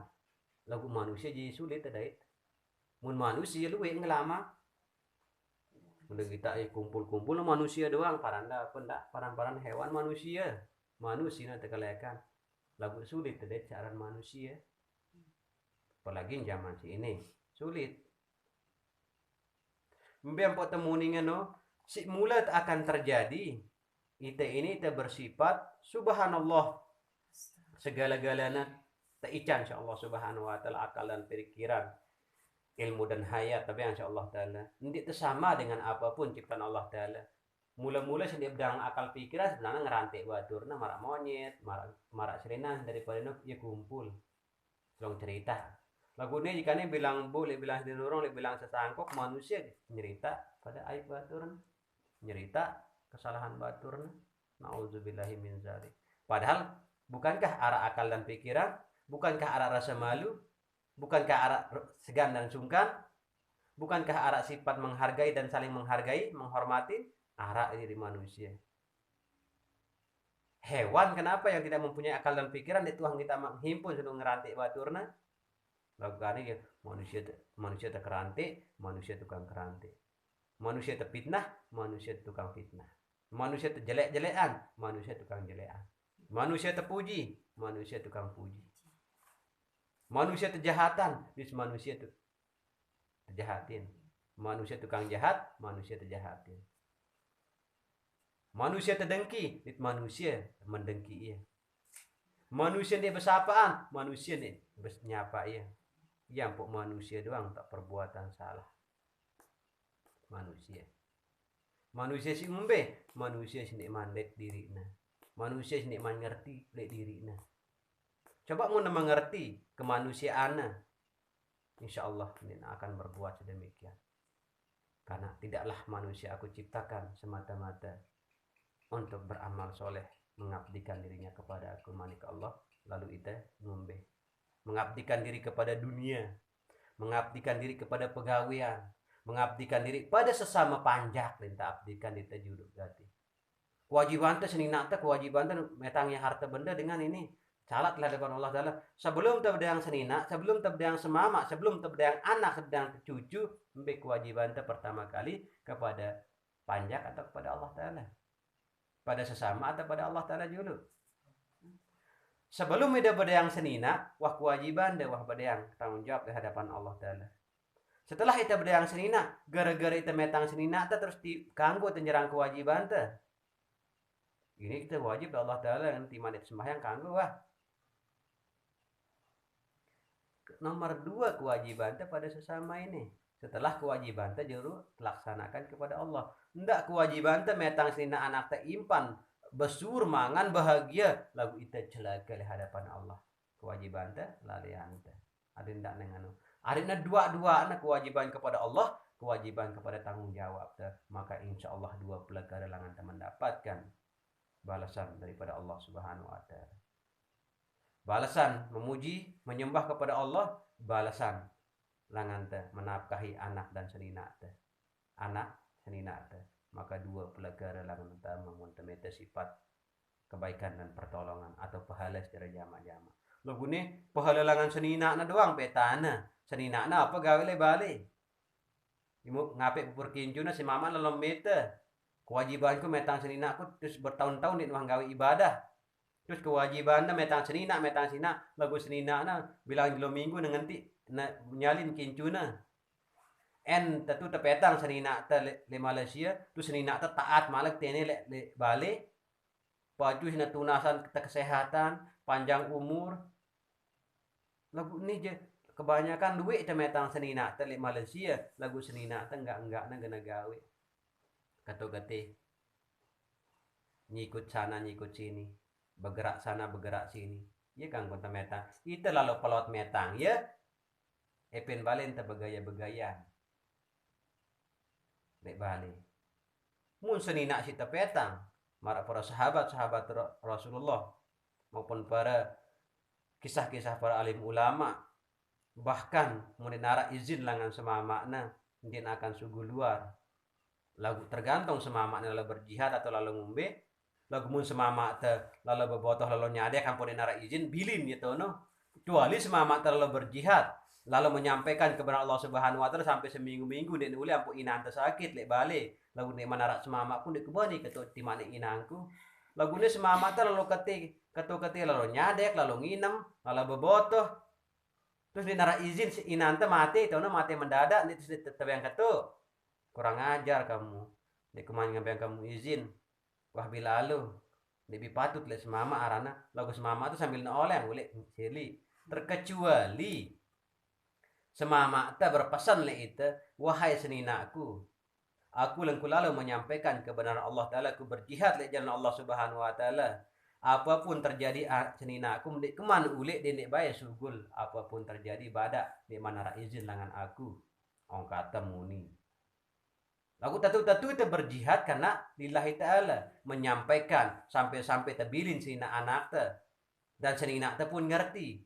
Lagu manusia jadi sulit tedai. Mun manusia lu yang ngelama. Udah kita kumpul-kumpul manusia doang. Paranda pendak paran-paran hewan manusia. Manusia nanti kelekan. Lagu sulit tedai cara manusia. Apalagi zaman ini sulit. Mbiam po temuningan no. Si mulat akan terjadi. Ite ini ite bersifat subhanallah. Segala-galanya teican insyaallah subhanahu wa ta'ala akal dan pikiran. Ilmu dan hayat tapi insyaallah ta'ala. Ini sama dengan apapun ciptaan Allah ta'ala. Mula-mula sendiri bidang akal pikiran sebenarnya ngerantik baturna marak monyet, marak serenan daripada ya kumpul. Long cerita. Lagunya jika nih bilang boleh bilang dinurung, bilang sesangkok manusia nyerita pada aib baturna. Nyerita kesalahan baturna. Nauzubillahi min dzalik. Padahal bukankah arah akal dan pikiran? Bukankah arah rasa malu? Bukankah arah segan dan sungkan? Bukankah arah sifat menghargai dan saling menghargai, menghormati? Arah diri manusia. Hewan kenapa yang tidak mempunyai akal dan pikiran dituang kita menghimpun sebelum ngerantik baturna? Lakukan ya manusia terkerantik, manusia tukang kerantik. Manusia terfitnah, manusia tukang fitnah. Manusia terjelek-jelekan, manusia tukang jelekan. Manusia terpuji, manusia tukang puji. Manusia terjahatan, manusia tuh terjahatin. Manusia tukang jahat, manusia terjahatin. Manusia terdengki, manusia mendengki ia. Manusia dia bersapaan, manusia dia bernyapa ia. Yang pok manusia doang tak perbuatan salah. Manusia si umbe, manusia sini mandek dirinya. Manusia sini mengerti lek dirinya. Coba mau mengerti kemanusiaannya. Insyaallah ini akan berbuat sedemikian. Karena tidaklah manusia aku ciptakan semata-mata untuk beramal soleh, mengabdikan dirinya kepada aku manik Allah, lalu ite ngombe. Mengabdikan diri kepada dunia, mengabdikan diri kepada pegawaian, mengabdikan diri pada sesama panjak, lintah abdikan dita juduk gati. Kewajiban itu senina teh kewajiban itu metangnya harta benda dengan ini. Salat lah depan Allah Ta'ala. Sebelum tebedang senina, sebelum tebedang semama, sebelum tebedang anak, tebedang cucu, mbek kewajiban itu pertama kali kepada panjak atau kepada Allah Ta'ala. Pada sesama atau pada Allah Ta'ala dulu. Sebelum ada bedang senina, wah kewajiban deh wah bedang tanggung jawab di hadapan Allah Ta'ala. Setelah itu bedang senina, gara-gara itu metang senina terus dikanggu tenjerang kewajiban teh. Ini kita wajib Allah Ta'ala yang timanit sembahyang kanggu wah. Nomor 2 kewajiban teh pada sesama ini. Setelah kewajiban teh juru laksanakan kepada Allah. Ndak kewajiban teh metang senina anak teh impan besur mangan bahagia lagu ita celaka di hadapan Allah. Kewajiban teh lalian teh. Ada ndak nengano. Adina dua-dua anak kewajiban kepada Allah, kewajiban kepada tanggung jawab teh. Maka insyaallah dua perkara langan teh mendapatkan balasan daripada Allah Subhanahu wa taala. Balasan memuji, menyembah kepada Allah, balasan langan teh menafkahi anak dan senina teh. Anak senina teh. Maka dua pelagara langan utama mentemete sifat kebaikan dan pertolongan atau pahala secara jama-jama. Lagu ni pahala langan senina na doang petana. Senina na apa gawe le balik. Imu ngape pupur kincu na si mama lalom mete. Kewajibanku metang senina aku terus bertahun-tahun di nuang gawe ibadah. Terus kewajiban na metang senina lagu senina na bilang 2 minggu na nganti na nyalin kincu na. en tentu tepetang senina te le Malaysia tu senina te taat malak tene le balik baju hina tunasan kesehatan panjang umur lagu ni je kebanyakan duit temetang senina te le Malaysia lagu senina te enggak na gena gawe kato gate nyikut sana nyikut sini bergerak sana bergerak sini ya kan konta metang itu lalu pelot metang ya epen balen te begaya lek bali mun senina si tepetang mara para sahabat Rasulullah maupun para kisah-kisah para alim ulama bahkan mun nara izin langan semamakna mungkin akan sugu luar lagu tergantung semamakna lalu berjihad atau lalu ngumbe lagu mun semamak te lalu bebotoh lalu nyade akan pun nara izin bilin gitu no kecuali semamak te lalu berjihad lalu menyampaikan kepada Allah Subhanahu wa taala sampai seminggu-minggu nek uli ampu inan sakit lek balik lagu nek manarak semamak pun nek kebani ketu timane inangku lagu ne semamak te lalu ketu lalu nyadek lalu nginem lalu bebotoh terus di nara izin si inante mati itu mati mendadak nih terus tetap yang ketu kurang ajar kamu nek kemana ngambil kamu izin wah bilalu lebih patut le semama arana lagu semama itu sambil oleh boleh sili terkecuali semama ta berpesan le itu wahai seninaku aku lengku lalu menyampaikan kebenaran Allah taala aku berjihad le jalan Allah Subhanahu wa taala apapun terjadi seninaku dek kemana ulik dek bae sugul apapun terjadi badak di mana izin dengan aku orang kata muni lagu tatu itu berjihad karena lillahi ta'ala menyampaikan sampai terbilin sina anak te dan senina te pun ngerti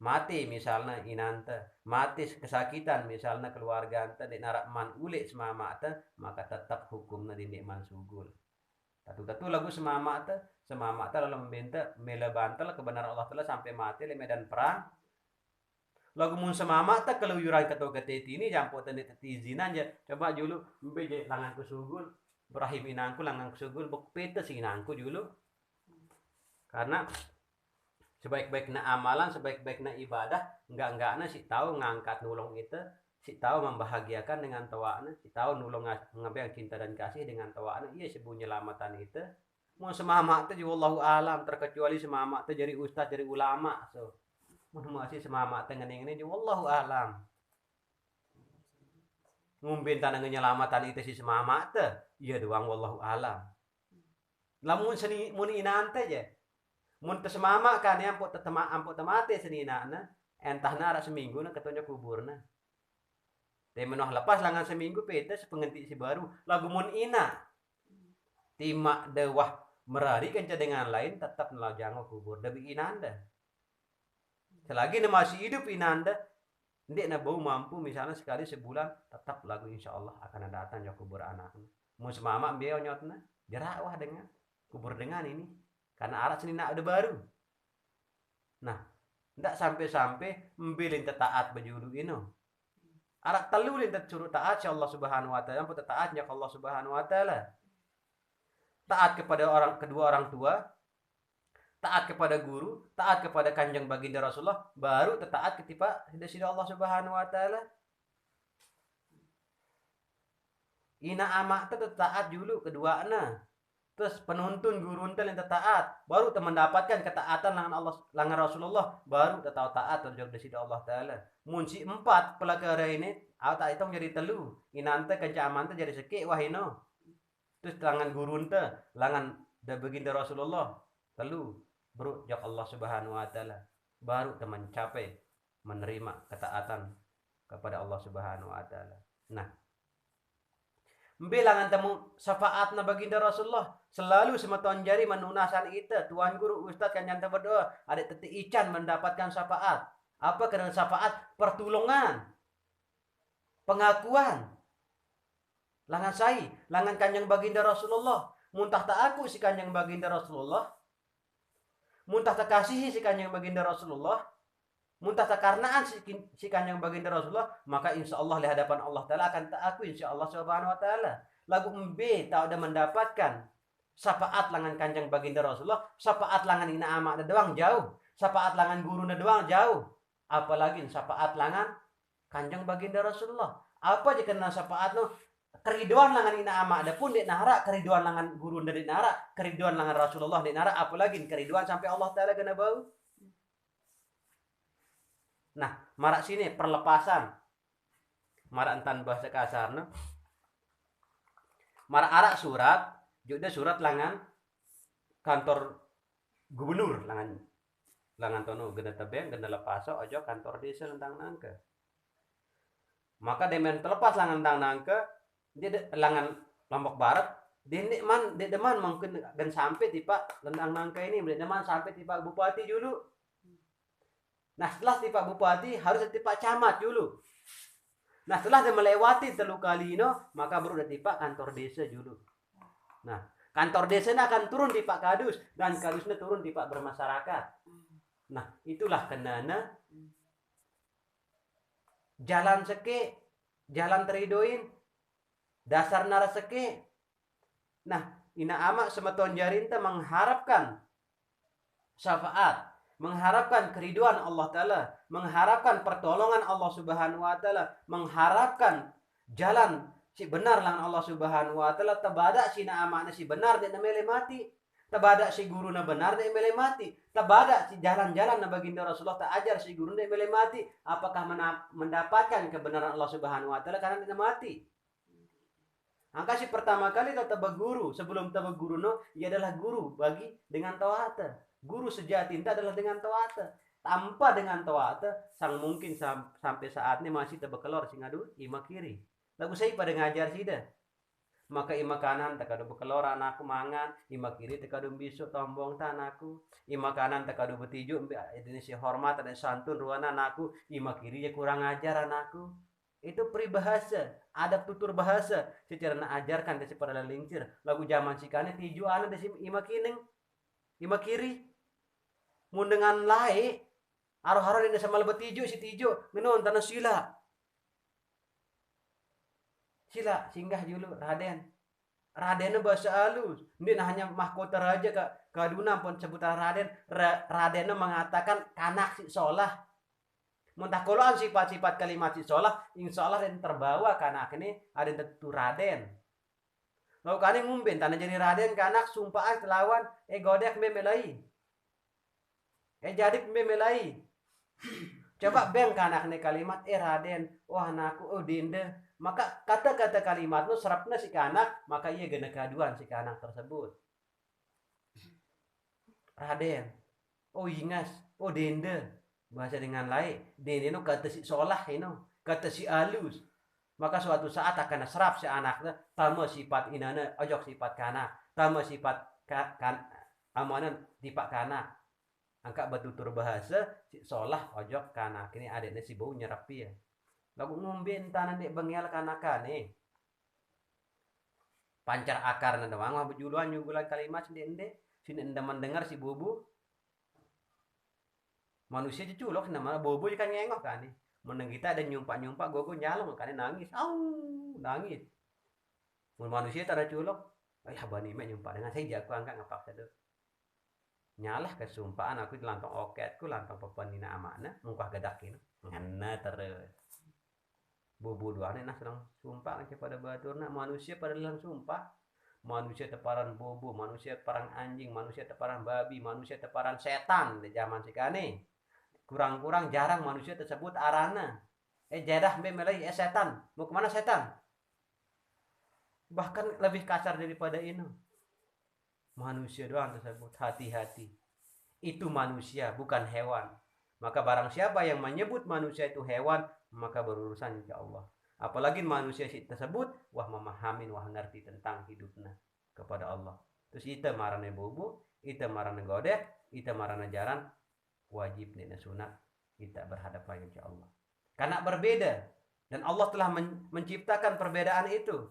mati misalnya inante mati kesakitan misalnya keluarga ante di narak man ulik semama te maka tetap hukumnya di man sugul tatu lagu semama te lalu membenta mele bantal kebenaran Allah Ta'ala sampai mati di medan perang lagu mun semama tak keluyuran keto keteti ini jampo tadi izinan aja coba dulu beje langan kusugul Ibrahim inangku langan kusugul bukpete si inangku dulu karena sebaik-baiknya amalan sebaik-baiknya ibadah enggak sih tahu ngangkat nulung itu si tahu membahagiakan dengan tawana si tahu nulung ngambil cinta dan kasih dengan tawana iya sebuah nyelamatan itu mun semama itu wallahu alam terkecuali semama itu jadi ustaz jadi ulama so mun masih semama tengah ini wallahu alam ngumpin tanah nyelamatan itu si semama teh iya doang wallahu alam lamun seni mun inante je mun teu semama kan ya ampun temate seninana entah nara seminggu na ketonyo kuburna teh menoh lepas langan seminggu pete sepengenti si baru lagu mun ina timak dewah merari kenca dengan lain tetap nelajango kubur debi inanda selagi masih hidup inanda ndek na bau mampu misalnya sekali sebulan tetap lagu insyaallah akan datang ya kubur anaknya mun semama bieu nyotna jerawah dengan kubur dengan ini karena arat senina udah baru nah ndak sampai mbilin taat bejulu ino arat telu lin suruh taat si Allah Subhanahu wa taala pun taatnya Allah Subhanahu wa taala taat kepada kedua orang tua taat kepada guru taat kepada kanjeng baginda Rasulullah baru taat ketika sida Allah Subhanahu wa taala ina amak taat dulu keduana terus penuntun guru ente yang taat baru mendapatkan ketaatan langan Allah langan Rasulullah baru taat terjadi di Allah taala munci 4 pelakara ini auta itu jadi telu inante kencaman teh jadi seki wahino terus langan guru ente langan da baginda Rasulullah telu baru jak Allah Subhanahu wa taala baru mencapai menerima ketaatan kepada Allah Subhanahu wa taala nah bilangan temu syafaat na baginda Rasulullah selalu semeton jari menunasan itu tuan guru ustaz kan nyanta berdoa ada teti ican mendapatkan syafaat apa karena syafaat pertolongan pengakuan langan sai langan kanjeng baginda Rasulullah muntah tak aku si kanjeng baginda Rasulullah muntah tak kasihi si kanjeng baginda Rasulullah muntah takarnaan si kanjeng baginda Rasulullah maka insya Allah di hadapan Allah Ta'ala akan tak aku insya Allah Subhanahu wa Ta'ala lagu MB tak ada mendapatkan syafaat langan kanjeng baginda Rasulullah syafaat langan ina amak doang jauh syafaat langan guru doang jauh apalagi syafaat langan kanjeng baginda Rasulullah Apa je kena syafaat no keriduan langan ina ama ada pun dek nahara, keriduan langan guru dari nahara, keriduan langan Rasulullah dek nahara, apalagi keriduan sampai Allah Ta'ala kena bau. Nah, marak sini perlepasan. Marak entan bahasa kasar no. Marak arak surat, juga surat langan kantor gubernur langan tono gena tebeng gena lepaso ojo kantor desa lentang nangke. Maka demen terlepas langan tang nangke dia langan Lombok Barat deman mungkin dan sampai tiba lentang nangke ini deman sampai tiba bupati dulu. Nah setelah tiba bupati harus tiba camat dulu. Nah setelah dia melewati telu kali no maka baru tiba kantor desa dulu. Nah kantor desa akan turun di Pak Kadus dan kadusnya turun di Pak bermasyarakat. Nah itulah kenana jalan seke, jalan teridoin, dasar naraseke. Nah, ina amak semeton jarinta mengharapkan syafaat, mengharapkan keriduan Allah Ta'ala, mengharapkan pertolongan Allah Subhanahu Wa Ta'ala, mengharapkan jalan si benar lang Allah Subhanahu Wa Ta'ala, tabada si na amak na si benar di na mele mati. Tabada si guru na benar na mele mati. Tabada si jalan-jalan na baginda Rasulullah tak ajar si guru na mele mati. Apakah mendapatkan kebenaran Allah Subhanahu Wa Ta'ala karena dia mati? Angka si pertama kali kita guru, sebelum kita guru no, ia adalah guru bagi dengan tawata. Guru sejati itu adalah dengan tawata. Tanpa dengan tawata, sang mungkin sampai saatnya masih tebekelor singadu ima kiri. Lagu saya pada ngajar sih dah. Maka ima kanan tekadu bekelor anakku mangan, ima kiri tekadu bisu tombong tanahku, ima kanan tekadu betijuk ini si hormat dan santun ruana anakku, ima kiri ya kurang ajar anakku. Itu peribahasa, ada tutur bahasa secara na ajarkan desi pada lelincir. Lagu zaman sikane tiju ana desi ima kining, ima kiri. Mun dengan lai, haro-haro ini sama lebetijo si tijo, minum tanah sila. Sila singgah dulu Raden. Raden bahasa halus. Ini hanya mahkota raja kaduna pun sebutan Raden. Raden mengatakan kanak si solah. Muntakoloan sifat-sifat kalimat si solah, insya Allah yang terbawa kanak ini ada tentu Raden. Lalu kani ngumpin tanah jadi Raden kanak sumpah lawan godek memelai. Jadi memelai. Coba beng kanak ini kalimat Raden, wah anakku dinda. Maka kata-kata kalimat itu serapnya si kanak, maka ia gena keaduan si kanak tersebut. Raden, oh ingas, oh dinda. Bahasa dengan lain, dinda itu kata si solah itu, kata si alus. Maka suatu saat akan serap si anaknya, tama sifat inana, ojok sifat kanak, tama sifat amanan tipak kanak. Angka bertutur bahasa si solah ojok kanak ini adanya si bau nyerapi ya. Lagu ngumbin tanah dek bengel kanakane. Pancar akar na doang mah bejuluan nyugulan kalimat sini ende mendengar si bubu. Manusia diculok nama bubu kan ngengok kan nih. Meneng kita ada nyumpak gogo nyalong kan nangis. Nangis. Mun manusia tada culok, bani me nyumpak dengan saya jago angkat ngapaksa tuh. Nyalah kesumpaan aku lantang oketku lantang pepenina amana mungkah gadakin. Ngana terus. Bobo duane nah sedang sumpah kepada baturna manusia pada dalam sumpah manusia teparan bobo manusia teparan anjing manusia teparan babi manusia teparan setan di zaman sekane kurang-kurang jarang manusia tersebut arana jadah memelai setan mau kemana setan bahkan lebih kasar daripada ini manusia doang tersebut hati-hati itu manusia bukan hewan maka barang siapa yang menyebut manusia itu hewan maka berurusan insya Allah. Apalagi manusia tersebut wah memahamin wah ngerti tentang hidupnya kepada Allah. Terus kita marana bobo, kita marana godek, kita marana jaran wajib nih sunat kita berhadapan insya Allah. Karena berbeda dan Allah telah menciptakan perbedaan itu.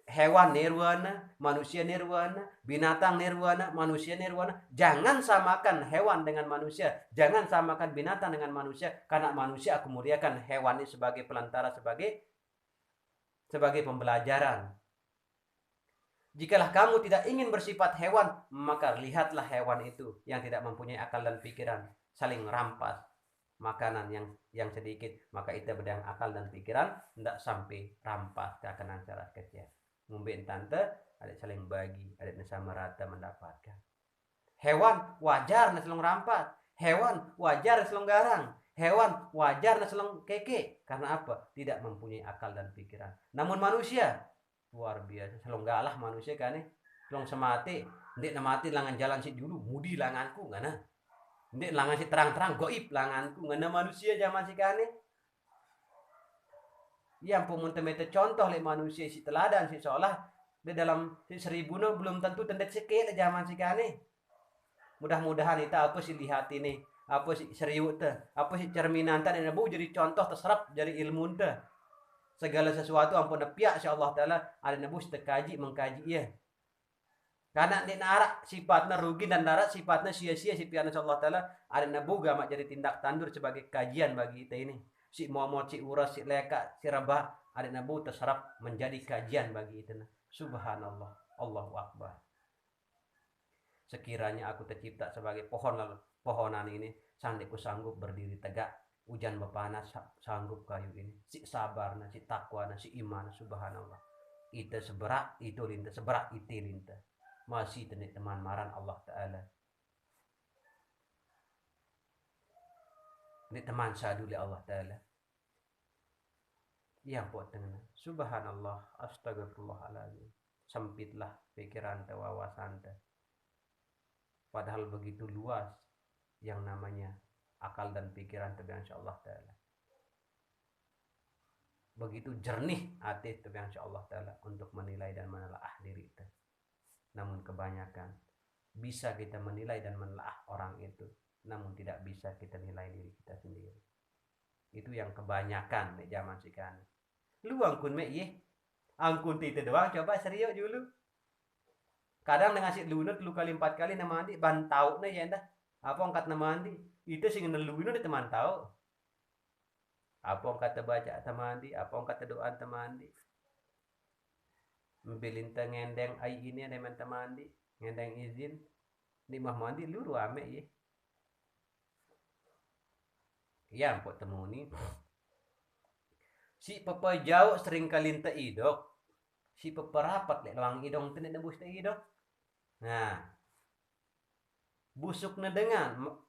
Hewan nirwana, manusia nirwana, binatang nirwana, manusia nirwana. Jangan samakan hewan dengan manusia. Jangan samakan binatang dengan manusia. Karena manusia aku muliakan hewan ini sebagai pelantara, sebagai pembelajaran. Jikalau kamu tidak ingin bersifat hewan, maka lihatlah hewan itu yang tidak mempunyai akal dan pikiran. Saling rampas. makanan yang sedikit, maka kita berdang akal dan pikiran ndak sampai rampas ke akan acara kecil. Mungkin tante ada saling bagi, ada sama rata mendapatkan. Hewan wajar na selong rampat, hewan wajar selong garang, hewan wajar na selong keke. Karena apa? Tidak mempunyai akal dan pikiran. Namun manusia luar biasa, selong galah manusia kan selong semati, ndek na mati langan jalan si dulu, mudi langanku ngana. Ndek langan si terang-terang goib langanku ngana manusia zaman si kane. Yang pemunte mete contoh le manusia si teladan si seolah di dalam si 1000 no belum tentu tendet sikit zaman si kane. Mudah-mudahan kita apa sih lihat ini, apa sih serius teh, apa sih cerminan teh bu jadi contoh terserap jadi ilmu teh. Segala sesuatu ampun pihak insya Allah taala ada nebu tekaji mengkaji ya. Karena di narak sifatnya rugi dan narak sifatnya sia-sia si pian insya Allah taala ada nebu gak jadi tindak tandur sebagai kajian bagi kita ini. Si momot, si uras, si leka, si rebah ada nebu terserap menjadi kajian bagi kita. Subhanallah, Allahu Akbar. Sekiranya aku tercipta sebagai pohonan ini, sandiku sanggup berdiri tegak. Hujan bepanas sanggup kayu ini. Si sabar, si takwa, si iman, subhanallah. Ite seberak, itu linta, seberak, itu linta. Masih teman maran Allah Ta'ala. Ini teman saduli Allah Ta'ala. Yang buat dengan subhanallah, astagfirullahaladzim. Sempitlah pikiran te, wawasan te. Padahal begitu luas yang namanya akal dan pikiran tebi insya Allah Ta'ala. Begitu jernih hati tebi insya Allah Ta'ala untuk menilai dan menelaah diri kita. Namun kebanyakan bisa kita menilai dan menelaah orang itu, namun tidak bisa kita nilai diri kita sendiri. Itu yang kebanyakan di zaman sekarang. Lu angkun me ye, angkun itu doang, coba serius dulu. Kadang dengan si lunut lu kali 4 kali nama andi bantau nih ya dah. Apa angkat nama andi? Itu sing nelu di teman tahu. Apa angkat baca teman andi? Apa angkat doa teman andi? Membilinta ngendeng ai ini ada teman andi, ngendeng izin di mah mandi lu rame ya. Ya ampun temu nih. Si papa jauh sering kali ente idok. Si papa rapat lek lawang idong tene nebus te idok. Nah, busuk na dengan